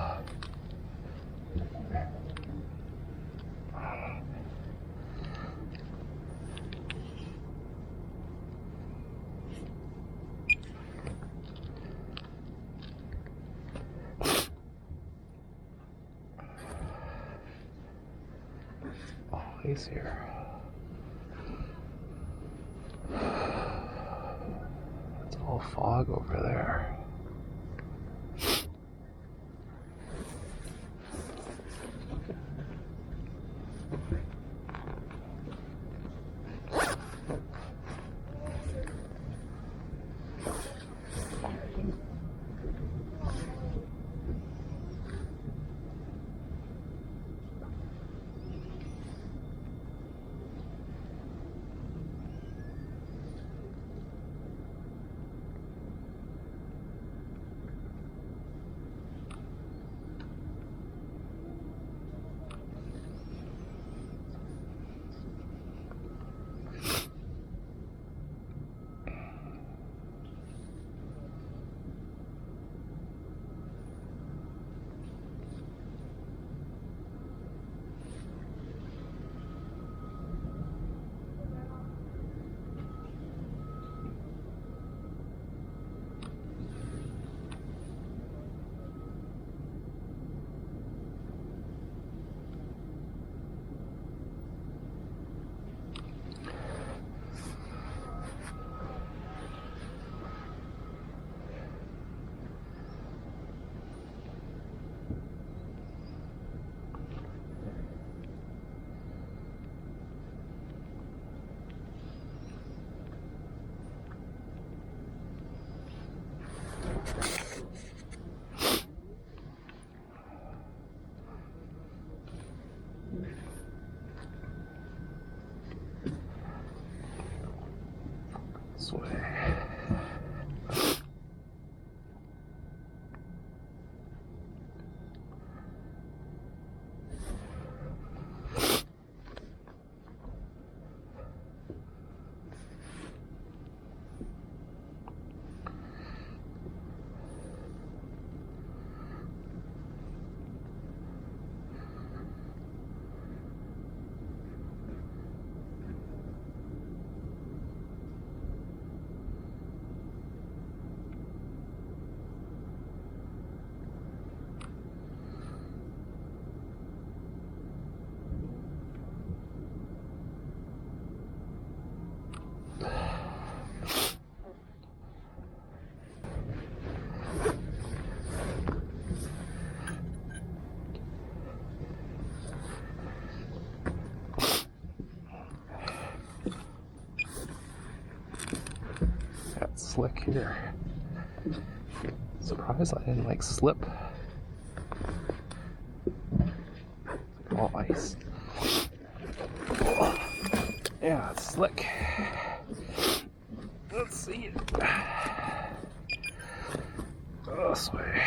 Speaker 1: Ice here. It's all fog over there. This way. Got slick here. Surprised I didn't like slip. All ice. Oh. Yeah, it's slick. Let's see it. This way.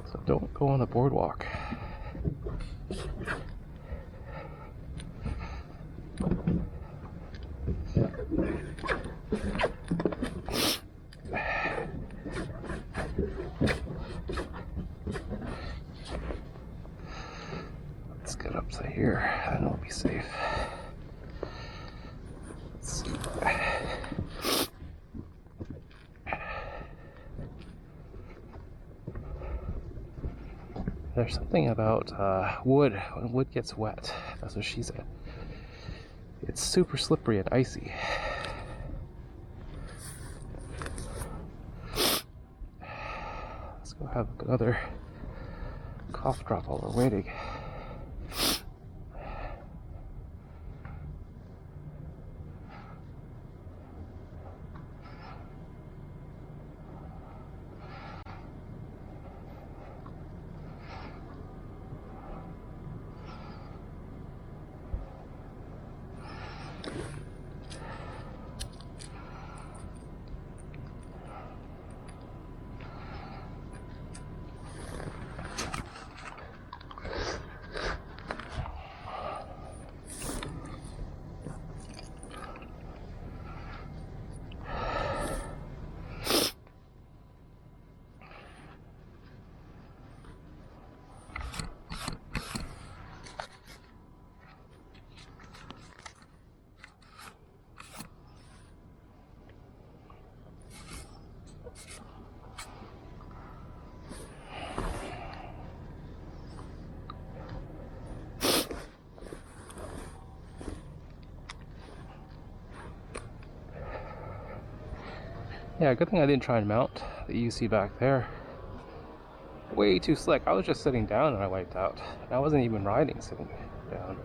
Speaker 1: So don't go on the boardwalk. Let's get up to here, and it'll be safe. Let's see. there's something about wood. When wood gets wet, that's what she said. It's super slippery and icy. Let's go have another cough drop while we're waiting. Yeah, good thing I didn't try and mount the UC back there. Way too slick. I was just sitting down and I wiped out. And I wasn't even riding sitting down.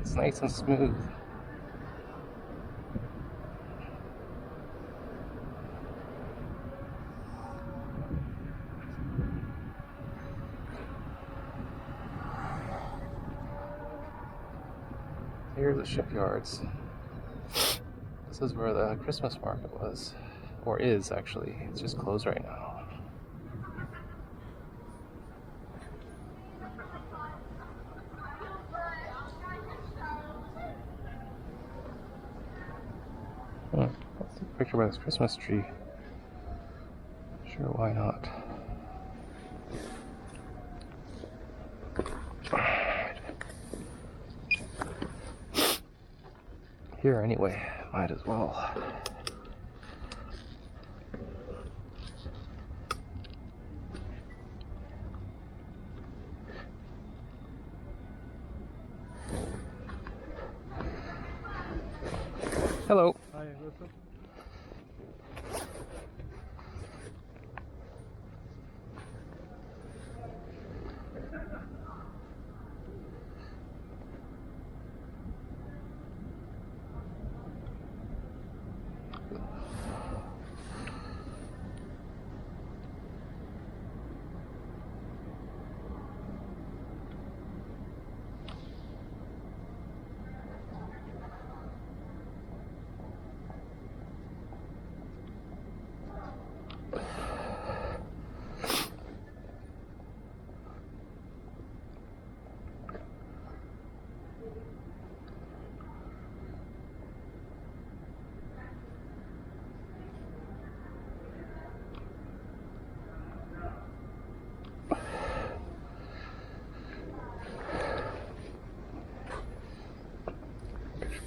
Speaker 1: It's nice and smooth. Here's the shipyards. This is where the Christmas market was, or is actually. It's just closed right now. Let's take a picture by this Christmas tree. Sure, why not? Here anyway, might as well. Hello.
Speaker 2: Hi, Wilson.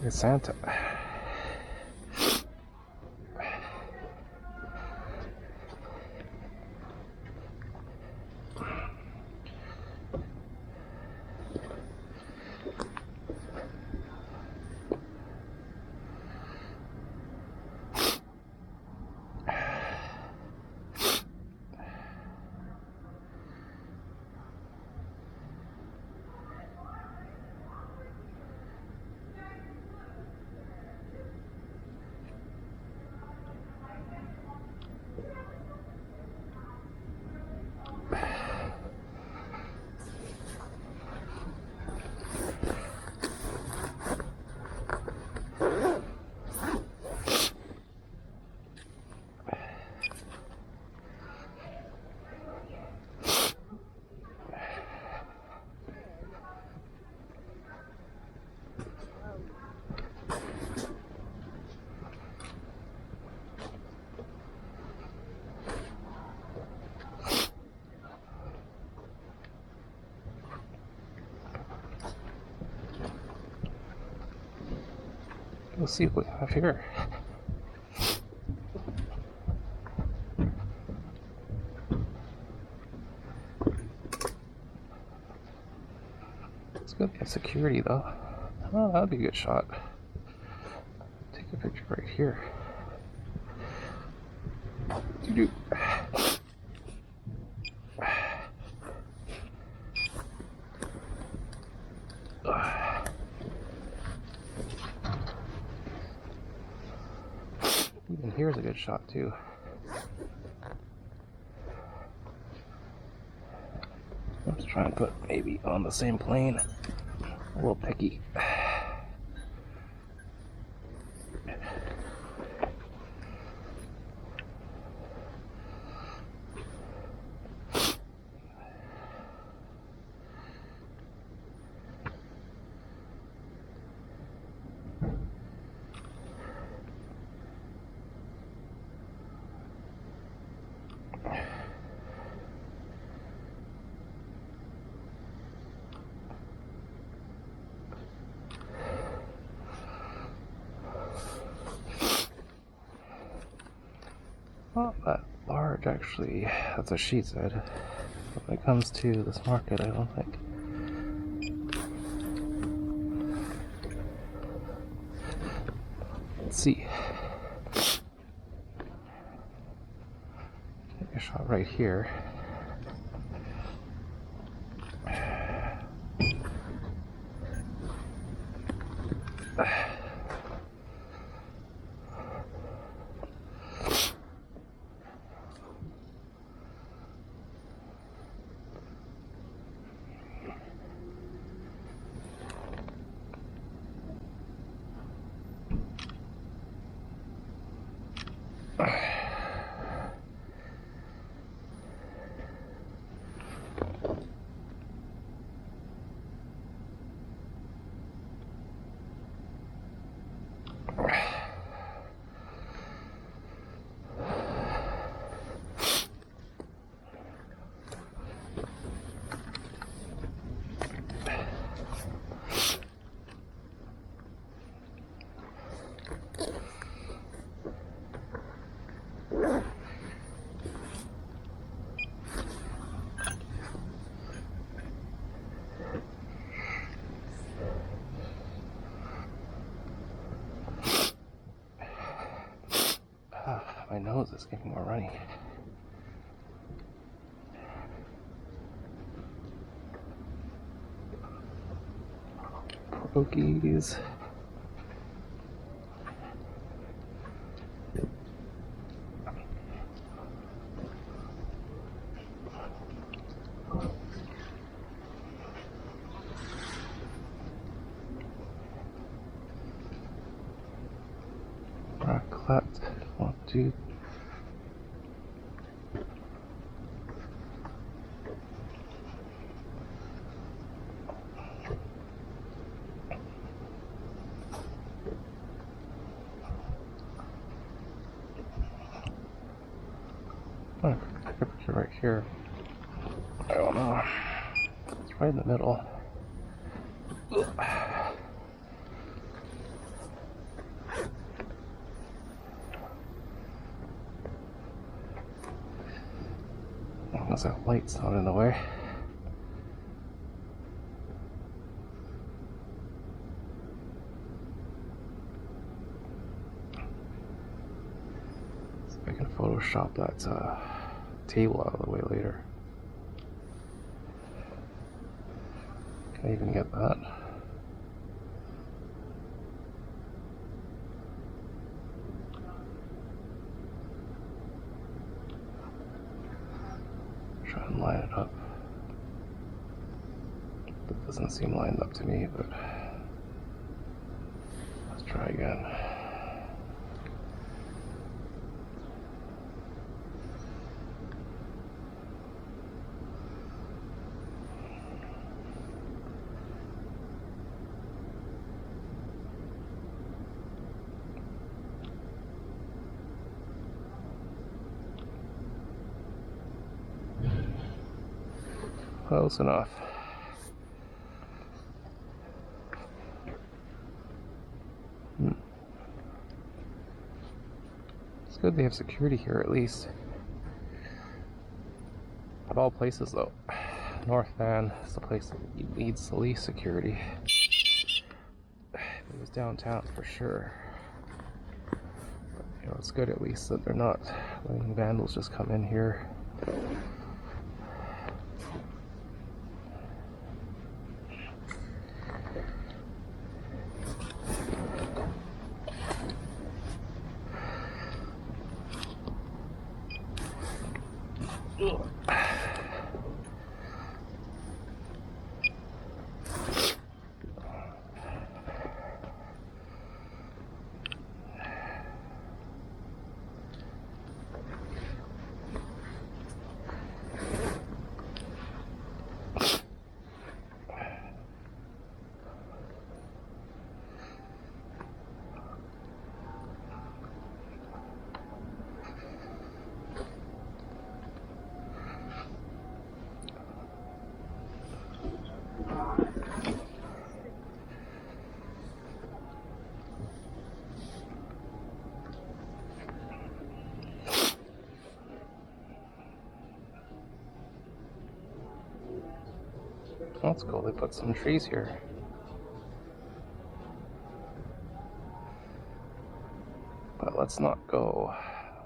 Speaker 1: It's Santa. Let's see what we have here. It's good to have security though. Oh, that'd be a good shot. Take a picture right here. Doo-doo. Even here's a good shot too. Let's try and put maybe on the same plane. A little picky. Not that large, actually. That's what she said. But when it comes to this market, I don't think. Let's see. Take a shot right here. My nose is getting more runny. Pokies. Raclette. 1, 2. I'm gonna take a picture right here. I don't know. It's right in the middle. Unless that light's not in the way. See if I can Photoshop that table out of the way later. Can I even get that? Try and line it up. That doesn't seem lined up to me, but let's try again. Close enough. good they have security here at least. Of all places though, North Van is the place that needs the least security. It was downtown for sure. But, you know, it's good at least that they're not letting vandals just come in here. That's cool, they put some trees here. But let's not go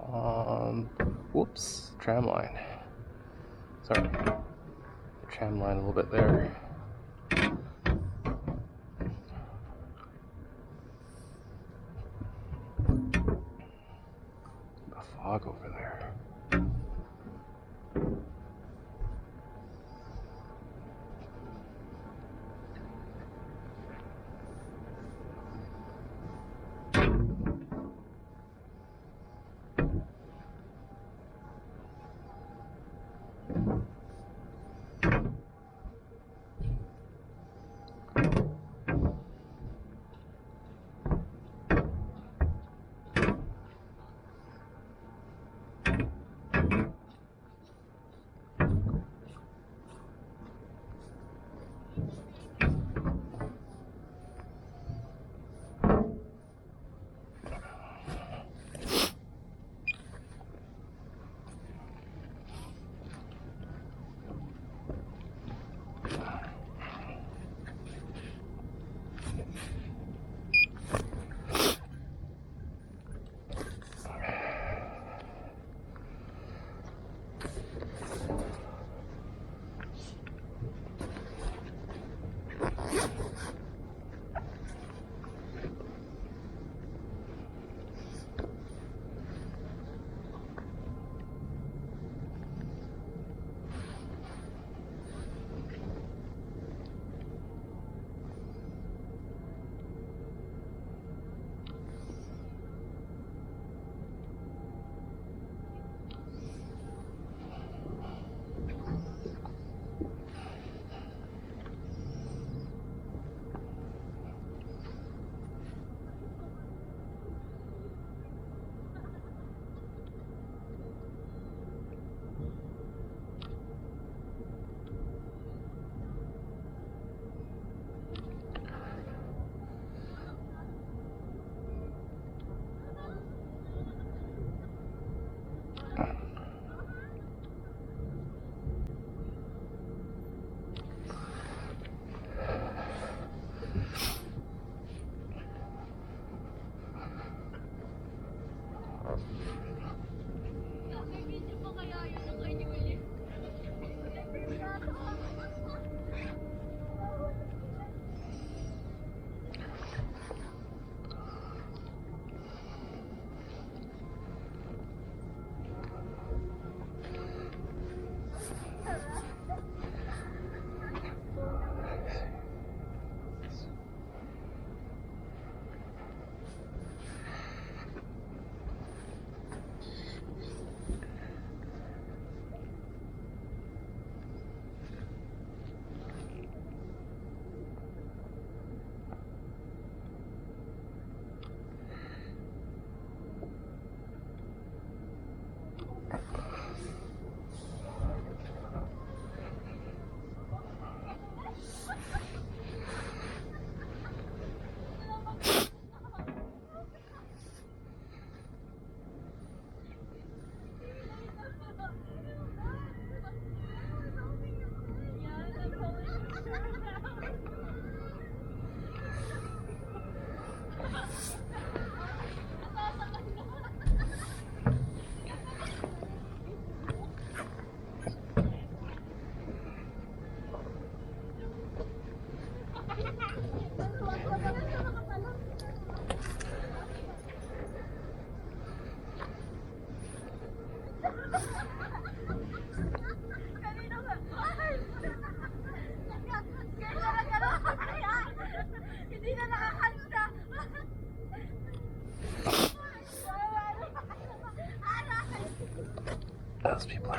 Speaker 1: on, whoops, tram line. Sorry, the tram line a little bit there. The fog over there.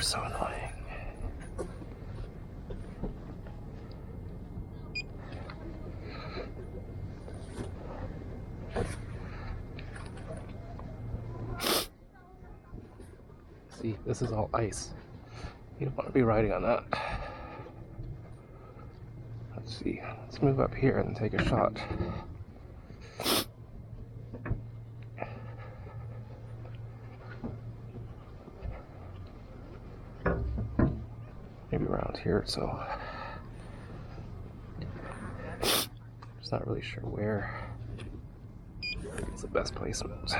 Speaker 1: so annoying. See, this is all ice. You don't want to be riding on that. Let's see. Let's move up here and take a shot. Maybe around here, so just not really sure where is the best placement.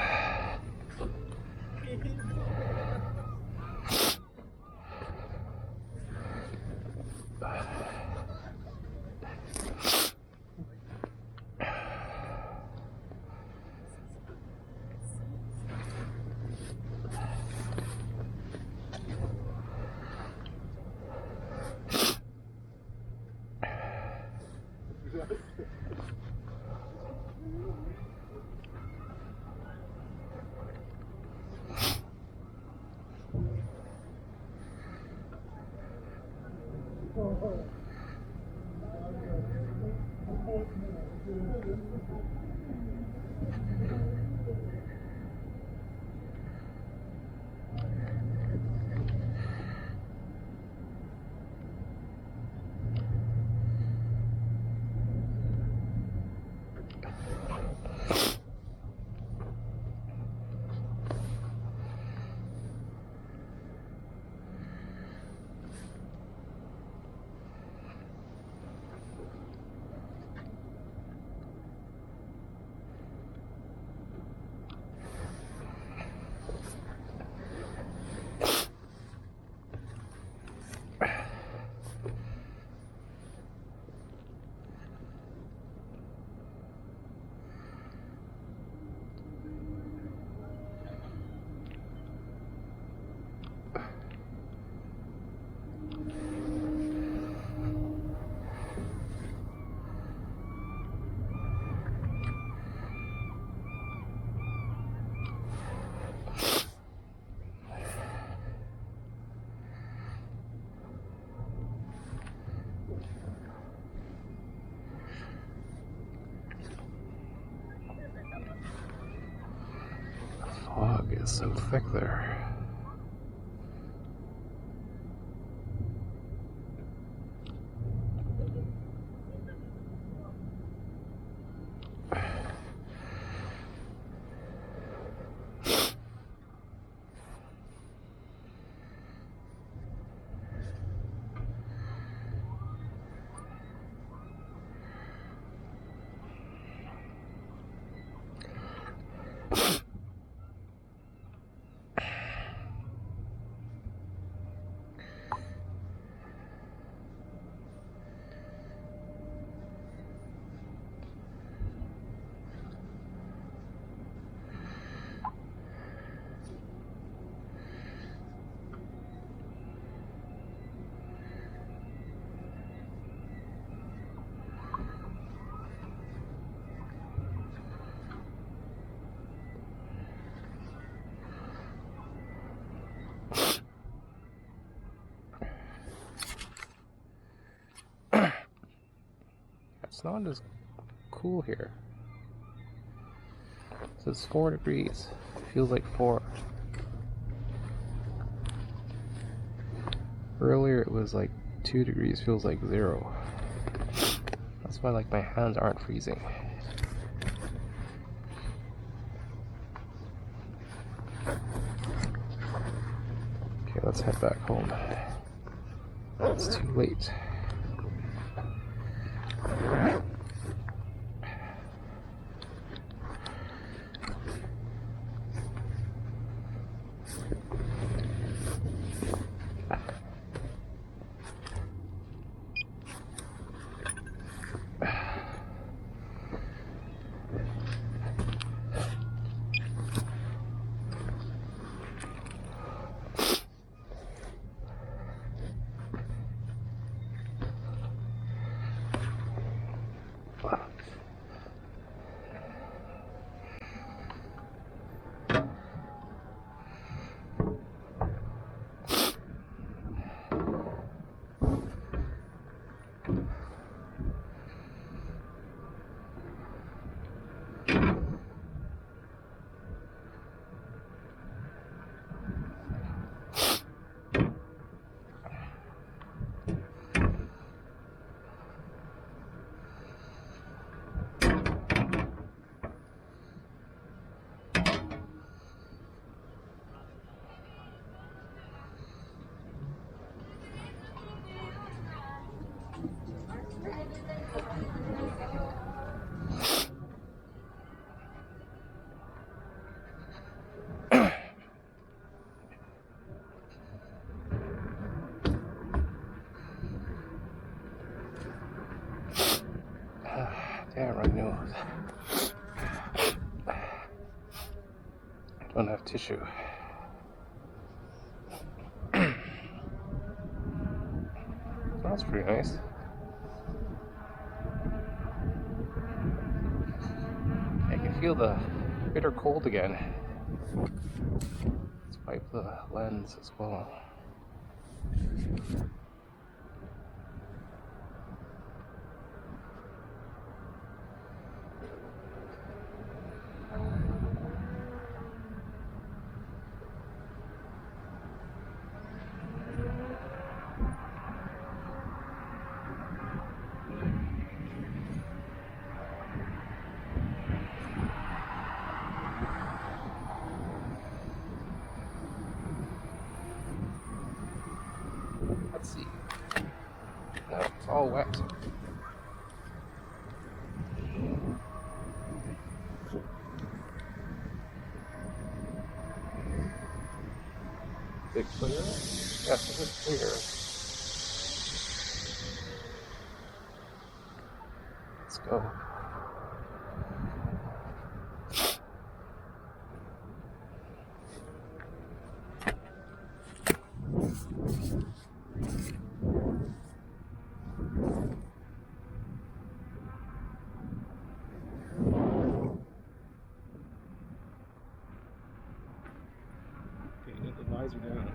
Speaker 1: Fog is so thick there. It's not as cool here. It says 4 degrees. Feels like 4. Earlier it was like 2 degrees. Feels like 0. That's why like my hands aren't freezing. Okay, let's head back home. It's too late. Don't have tissue. That's pretty nice. I can feel the bitter cold again. Let's wipe the lens as well. Let's see. No, it's all wet. Big clear? Yes, it is clear. Let's go. Okay, get the visor down.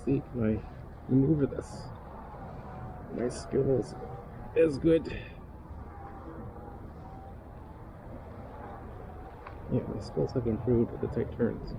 Speaker 1: See, can I maneuver this? My skills is good. Yeah, my skills have improved with the tight turns.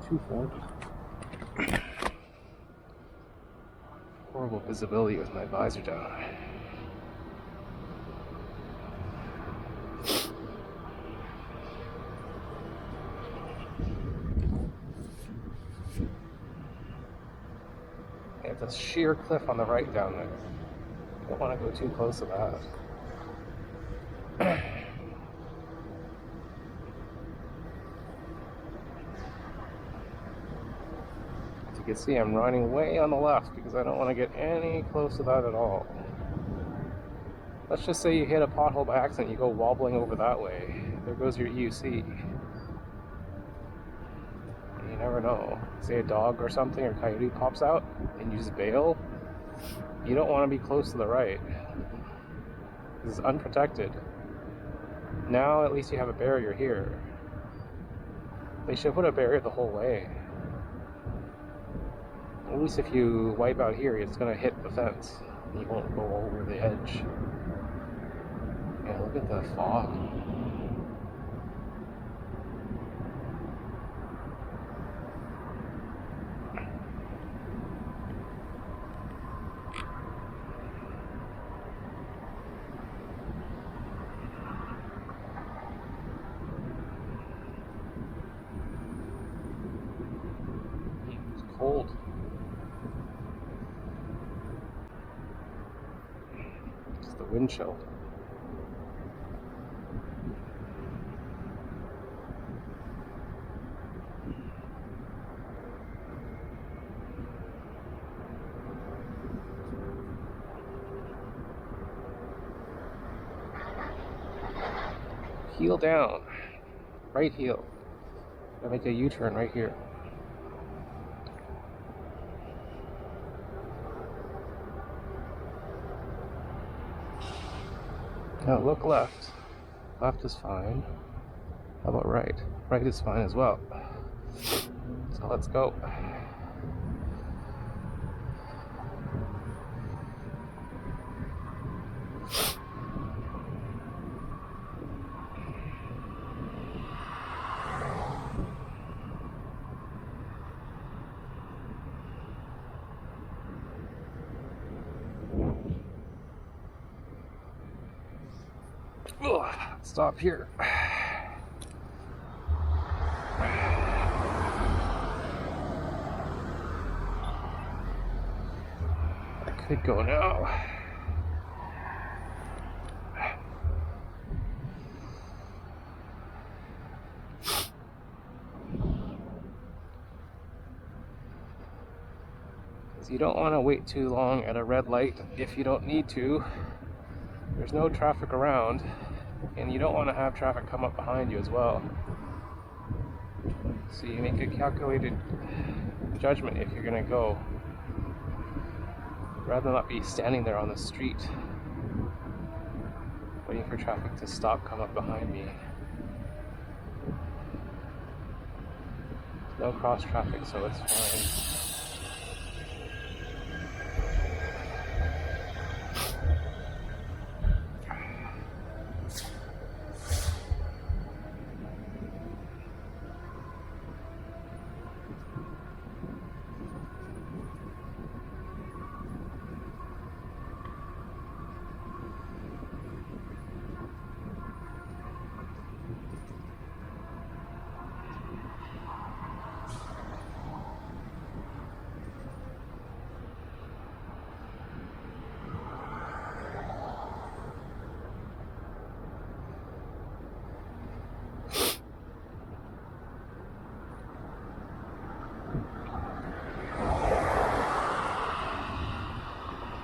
Speaker 1: Too foggy. Horrible visibility with my visor down. It's a sheer cliff on the right down there. Don't want to go too close to that. You can see I'm running way on the left because I don't want to get any close to that at all. Let's just say you hit a pothole by accident, you go wobbling over that way. There goes your EUC. You never know. Say a dog or something or coyote pops out and you just bail. You don't want to be close to the right. This is unprotected. Now at least you have a barrier here. They should put a barrier the whole way. At least if you wipe out here, it's going to hit the fence. You won't go over the edge. Yeah, look at the fog. It's cold. It's the wind chill. Heel down, right heel. I'll make a U-turn right here. Now look left. Left is fine. How about right? Right is fine as well. So let's go. Stop here. I could go now. So you don't want to wait too long at a red light if you don't need to. There's no traffic around. And you don't want to have traffic come up behind you as well. So you make a calculated judgment if you're going to go. Rather than not be standing there on the street waiting for traffic to stop, come up behind me. No cross traffic, so it's fine.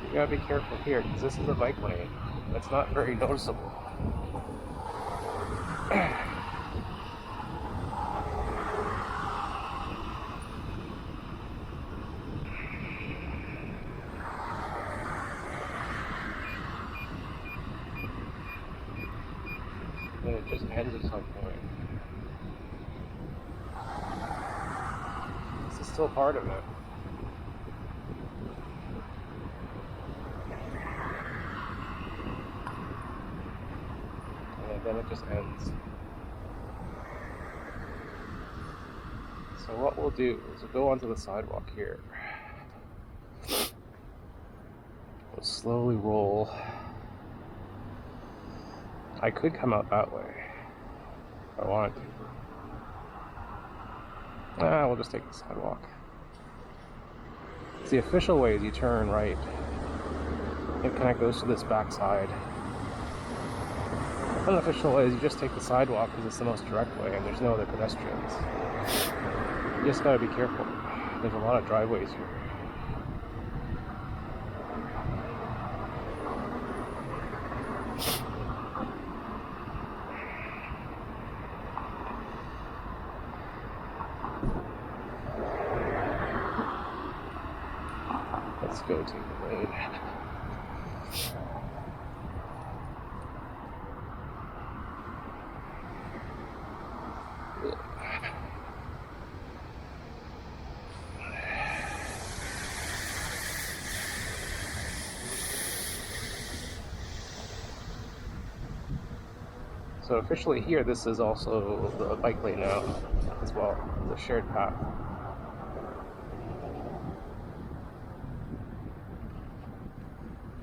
Speaker 1: You gotta be careful here because this is a bike lane. That's not very noticeable. And it just ends at some point. This is still part of it. Then it just ends. So what we'll do is we'll go onto the sidewalk here. We'll slowly roll. I could come out that way if I wanted to. We'll just take the sidewalk. The official way is you turn right. It kind of goes to this back side. Unofficial way is you just take the sidewalk because it's the most direct way and there's no other pedestrians. You just gotta be careful. There's a lot of driveways here. Let's go take the lane. So officially here, this is also the bike lane now as well, the shared path.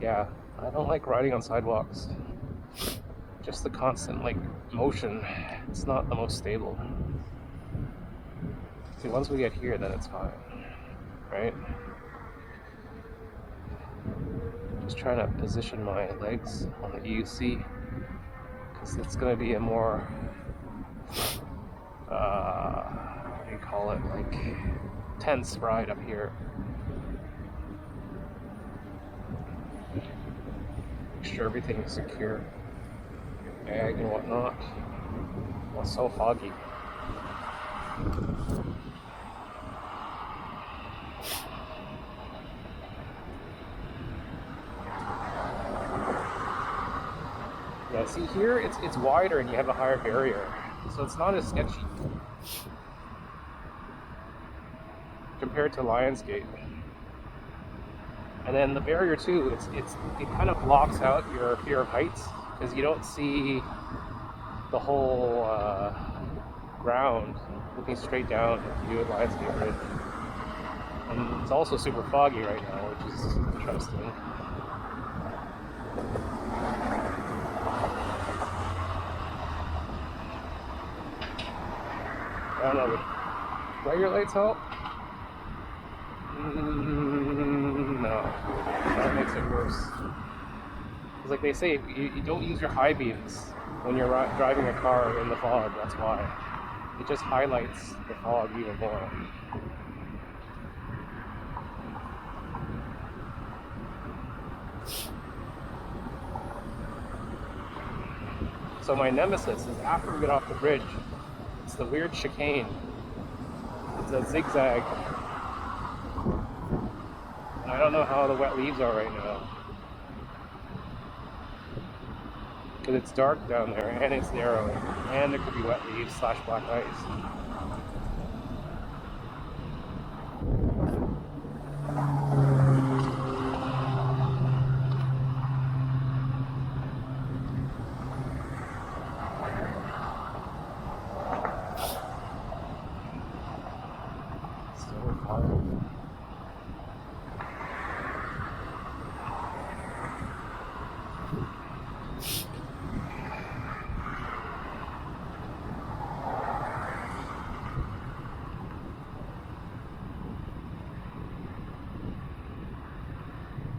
Speaker 1: Yeah, I don't like riding on sidewalks. Just the constant motion, it's not the most stable. See, once we get here, then it's fine, right? Just trying to position my legs on the EUC, because it's going to be a more, what do you call it, tense ride up here. Make sure everything is secure, bag and whatnot. Well, it's so foggy. Yeah, see here, it's wider and you have a higher barrier, so it's not as sketchy compared to Lionsgate. And then the barrier too, it kind of blocks out your fear of heights, because you don't see the whole ground looking straight down if you do at Lionsgate Bridge. And it's also super foggy right now, which is interesting. I don't know, would brighter lights help? No, that makes it worse. It's like they say, you don't use your high beams when you're driving a car in the fog, that's why. It just highlights the fog even more. So my nemesis is after we get off the bridge. It's the weird chicane. It's a zigzag. And I don't know how the wet leaves are right now, because it's dark down there and it's narrow, and there could be wet leaves / black ice.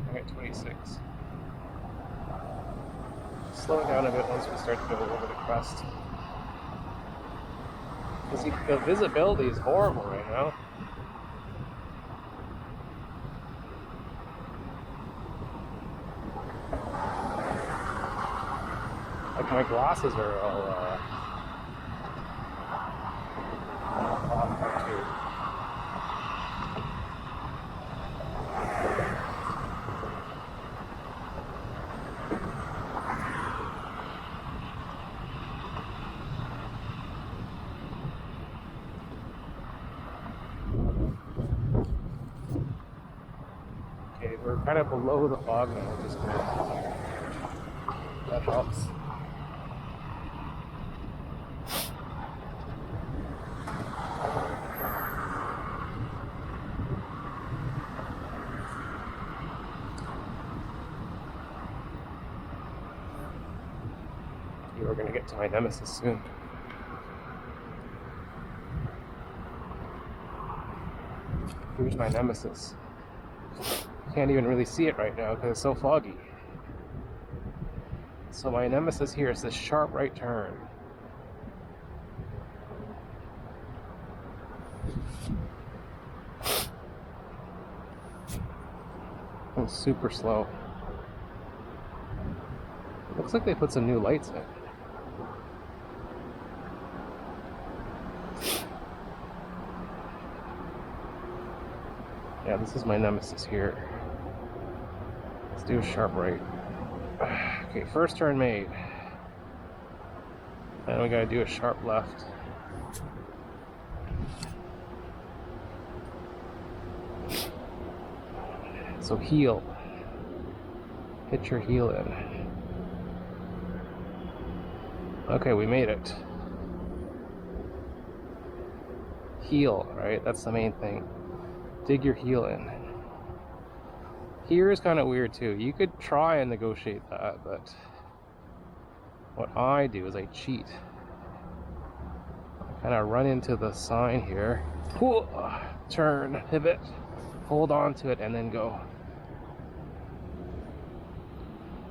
Speaker 1: I'm at 26. Slow down a bit once we start to go over the crest. Because the visibility is horrible right now. Like my glasses are all off too. Okay, we're kind of below the fog now, which is good. That helps. We're going to get to my nemesis soon. Here's my nemesis. Can't even really see it right now because it's so foggy. So my nemesis here is this sharp right turn. It's super slow. Looks like they put some new lights in. Yeah, this is my nemesis here. Let's do a sharp right. Okay, first turn made. Then we gotta do a sharp left. So heel. Hit your heel in. Okay, we made it. Heel, right? That's the main thing. Dig your heel in. Here is kind of weird too. You could try and negotiate that, but what I do is I cheat. I kind of run into the sign here. Turn, pivot, hold on to it, and then go.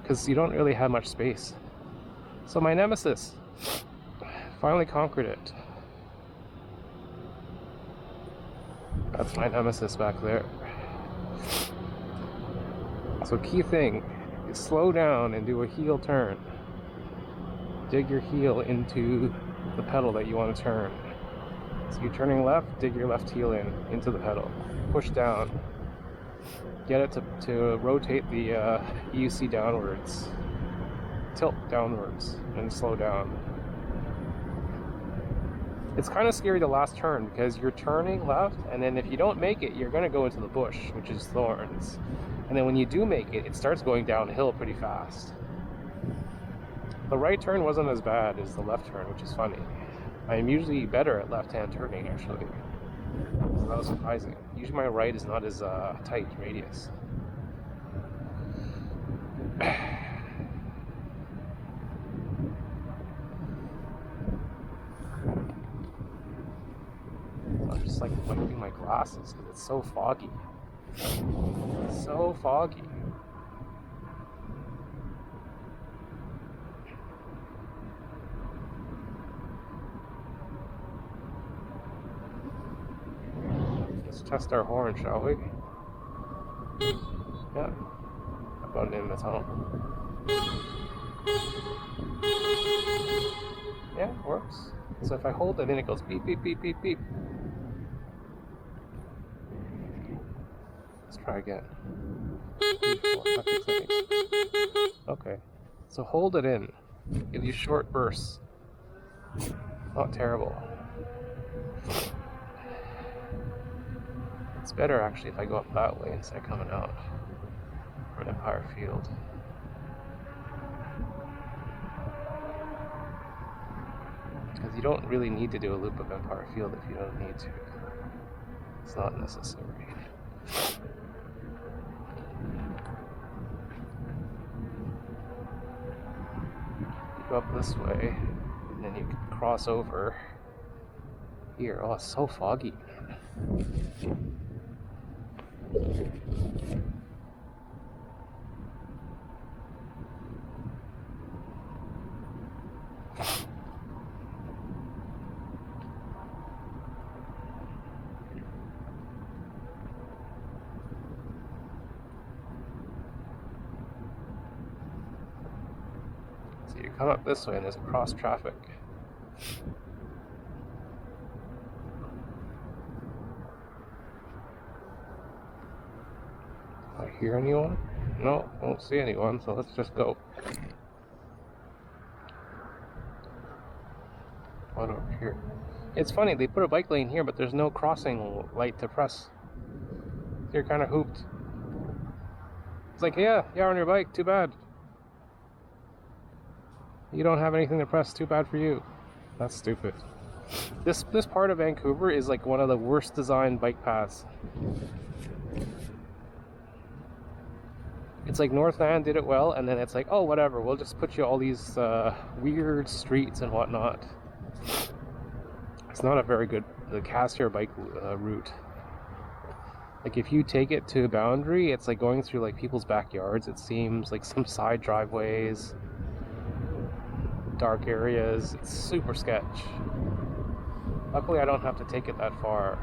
Speaker 1: Because you don't really have much space. So my nemesis finally conquered it. That's my nemesis back there. So key thing is slow down and do a heel turn. Dig your heel into the pedal that you want to turn. So you're turning left, dig your left heel into the pedal. Push down. Get it to rotate the EUC downwards. Tilt downwards and slow down. It's kind of scary the last turn because you're turning left, and then if you don't make it, you're going to go into the bush, which is thorns. And then when you do make it, it starts going downhill pretty fast. The right turn wasn't as bad as the left turn, which is funny. I'm usually better at left-hand turning, actually. So that was surprising. Usually my right is not as tight radius. I'm just like wiping my glasses because it's so foggy. So foggy. Let's test our horn, shall we? Yeah. About in the tunnel. Yeah, it works. So if I hold it, then it goes beep, beep, beep, beep, beep. Let's try again. 3, 4, 5, 6, 7, 8. Okay. So hold it in. Give you short bursts. Not terrible. It's better actually if I go up that way instead of coming out for Empire Field. Because you don't really need to do a loop of Empire Field if you don't need to. It's not necessary. You go up this way, and then you can cross over here. Oh, it's so foggy. So you come up this way and there's a cross traffic. Do I hear anyone? No, I don't see anyone, so let's just go. What over here? It's funny, they put a bike lane here, but there's no crossing light to press. So you're kind of hooped. It's like, yeah, on your bike, too bad. You don't have anything to press, too bad for you. That's stupid. This part of Vancouver is like one of the worst designed bike paths. It's like Northland did it well, and then it's like, oh, whatever, we'll just put you all these weird streets and whatnot. It's not a very good Cassier bike route. Like if you take it to a boundary, it's like going through like people's backyards, it seems, like some side driveways, dark areas. It's super sketch. Luckily I don't have to take it that far.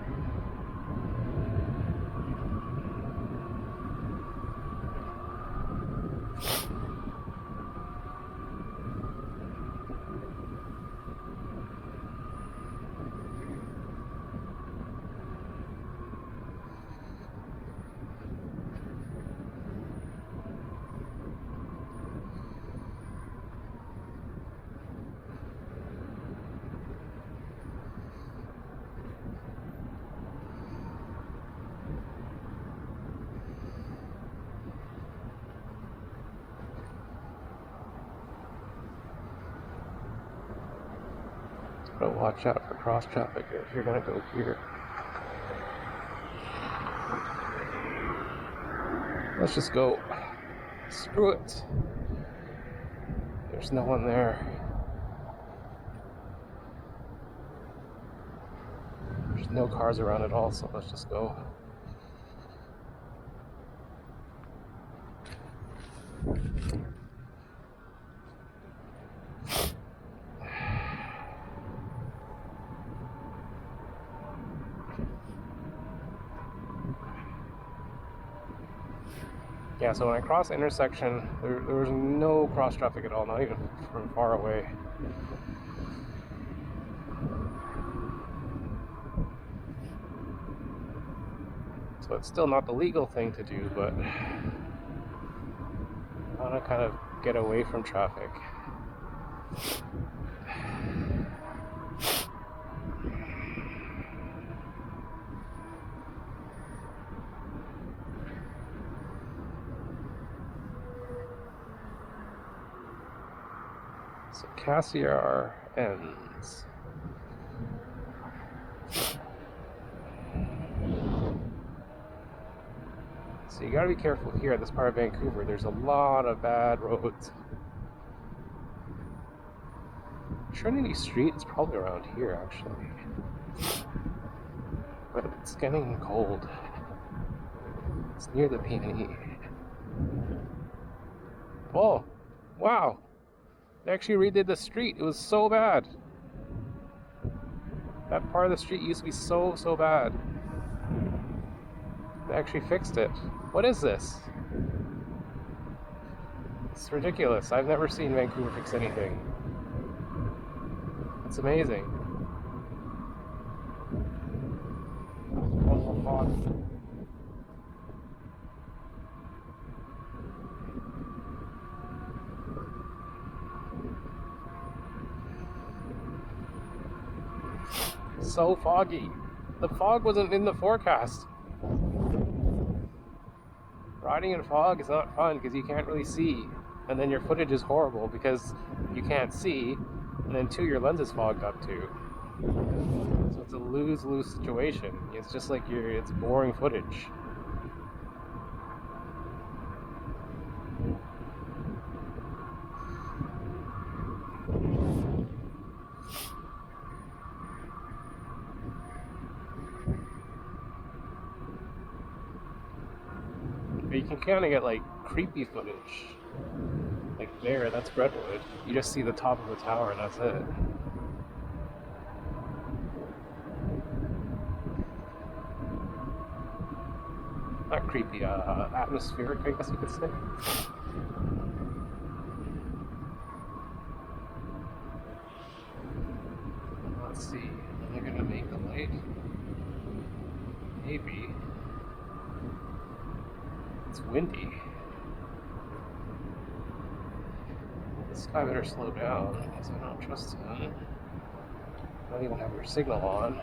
Speaker 1: Gotta watch out for cross traffic if you're gonna go here. Let's just go. Screw it. There's no one there. There's no cars around at all, so let's just go. Yeah, so when I crossed the intersection, there was no cross traffic at all, not even from far away. So it's still not the legal thing to do, but I want to kind of get away from traffic. So Cassiar ends. So you gotta be careful here at this part of Vancouver. There's a lot of bad roads. Trinity Street is probably around here, actually. But it's getting cold. It's near the PNE. Oh, wow. They actually redid the street. It was so bad. That part of the street used to be so bad. They actually fixed it. What is this? It's ridiculous. I've never seen Vancouver fix anything. It's amazing. So foggy. The fog wasn't in the forecast. Riding in fog is not fun because you can't really see, and then your footage is horrible because you can't see, and then 2, your lens is fogged up too. So it's a lose-lose situation. It's just like it's boring footage. But you can kind of get like creepy footage. Like there, that's Brentwood. You just see the top of the tower and that's it. Not creepy, atmospheric, I guess you could say. Let's see, am I gonna make the light? Maybe. It's windy. This guy better slow down because I don't trust him. I don't even have your signal on.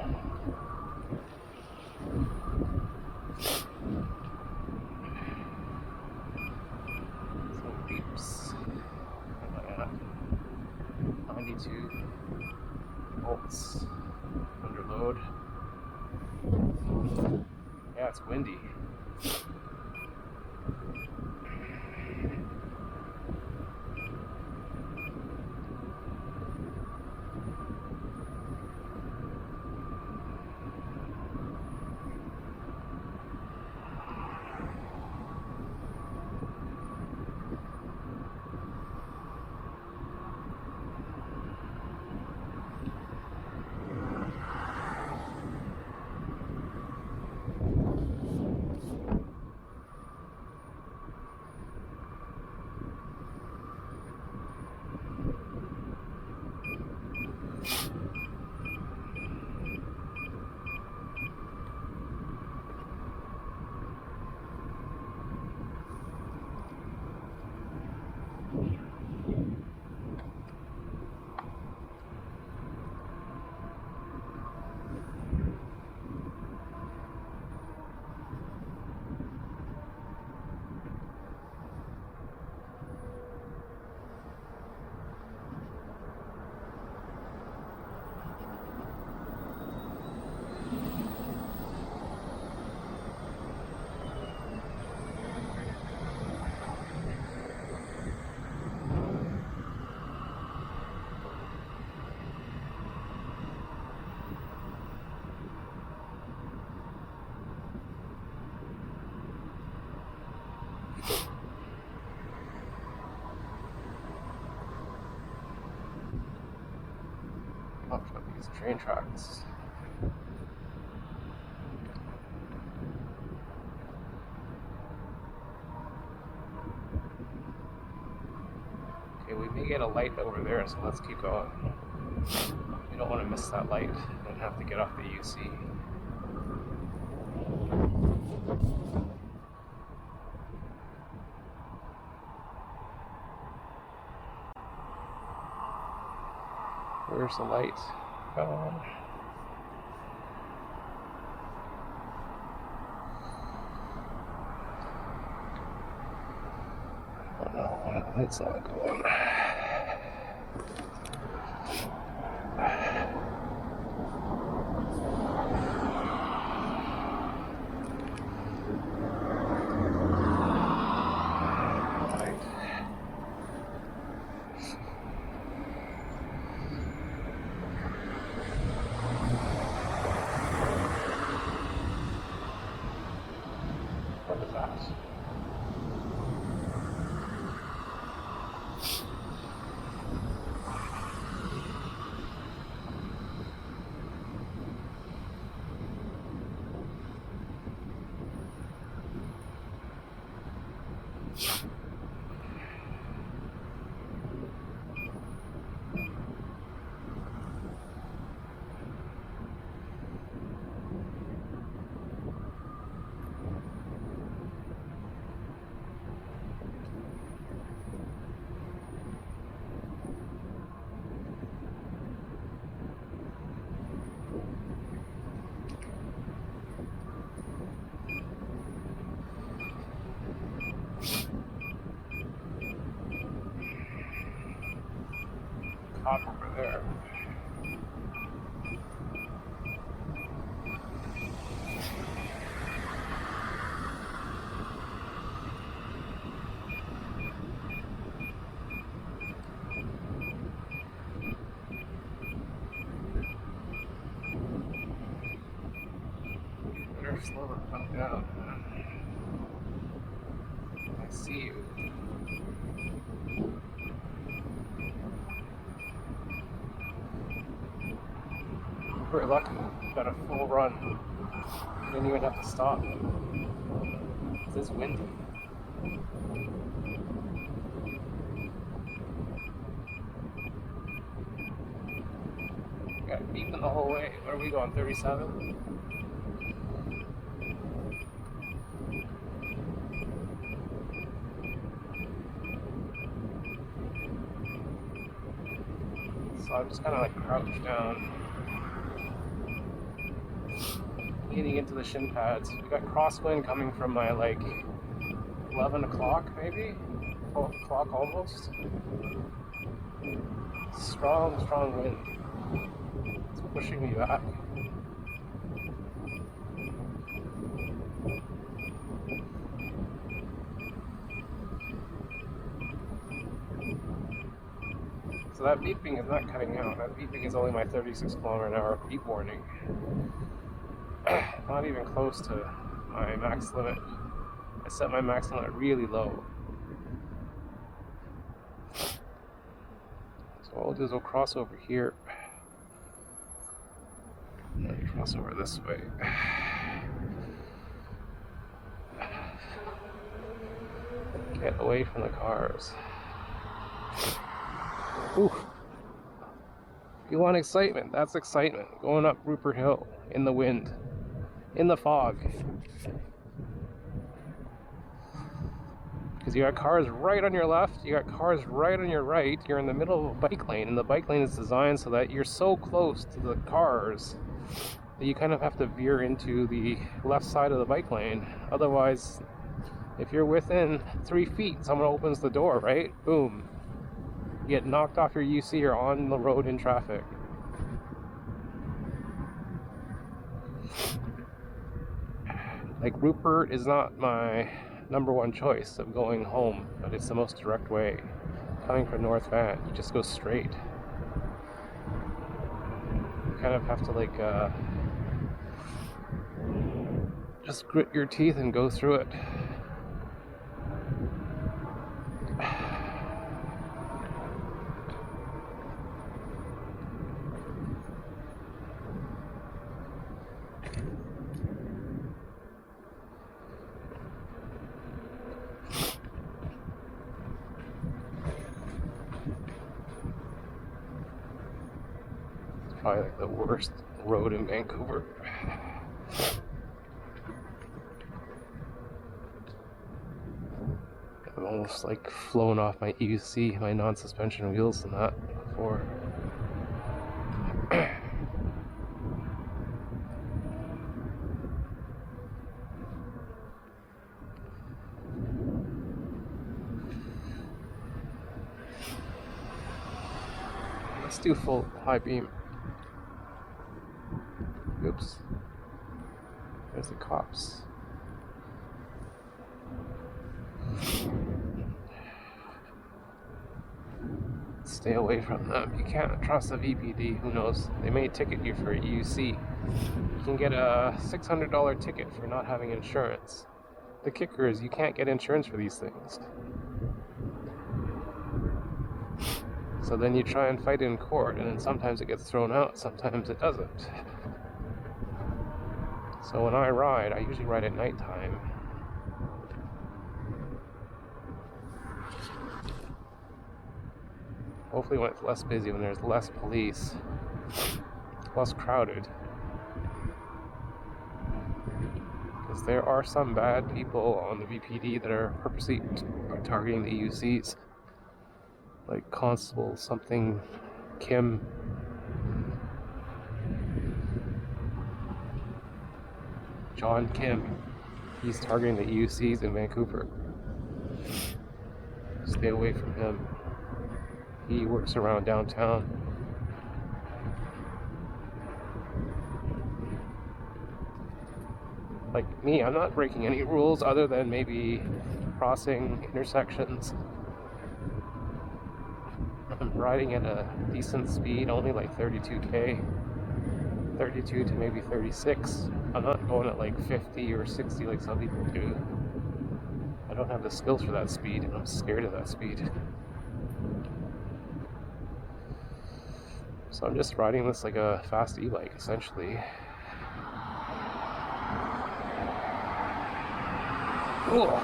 Speaker 1: Some beeps. Am I at? 92 volts. Under load. Yeah, it's windy. train tracks. Okay, we may get a light over there, so let's keep going. We don't want to miss that light and have to get off the UC. Where's the light? Come on. Oh no, it's not going. What is that? Cop over there. Better slow the fuck down. I see you. We're lucky. Got a full run. Didn't even have to stop. It's windy. Got beeping the whole way. What are we going? 37? So I'm just kind of like crouched down, leaning into the shin pads. We got crosswind coming from my like 11 o'clock maybe? 12 o'clock almost. Strong wind. It's pushing me back. So that beeping is not cutting out. That beeping is only my 36 kilometer an hour beep warning. Not even close to my max limit. I set my max limit really low. So what we'll do is we'll cross over here. And then cross over this way. Get away from the cars. Ooh. You want excitement? That's excitement. Going up Rupert Hill in the wind, in the fog. Because you got cars right on your left, you got cars right on your right, you're in the middle of a bike lane, and the bike lane is designed so that you're so close to the cars that you kind of have to veer into the left side of the bike lane. Otherwise, if you're within 3 feet, someone opens the door, right? Boom. You get knocked off your UC or on the road in traffic. Like, Rupert is not my number one choice of going home, but it's the most direct way. Coming from North Van, you just go straight. You kind of have to like just grit your teeth and go through it. probably like the worst road in Vancouver. I've almost like flown off my EUC, my non-suspension wheels and that before. Let's do full high beam. Oops. There's the cops. Stay away from them. You can't trust the VPD. Who knows? They may ticket you for EUC. You can get a $600 ticket for not having insurance. The kicker is you can't get insurance for these things. So then you try and fight in court, and then sometimes it gets thrown out, sometimes it doesn't. So when I ride, I usually ride at nighttime. Hopefully when it's less busy, when there's less police, less crowded. Because there are some bad people on the VPD that are purposely targeting the EUCs. Like Constable something Kim. John Kim. He's targeting the EUCs in Vancouver. Stay away from him. He works around downtown. Like me, I'm not breaking any rules other than maybe crossing intersections. I'm riding at a decent speed, only like 32k. 32 to maybe 36. I'm not going at like 50 or 60 like some people do. I don't have the skills for that speed, and I'm scared of that speed. So I'm just riding this like a fast e-bike, essentially. Cool.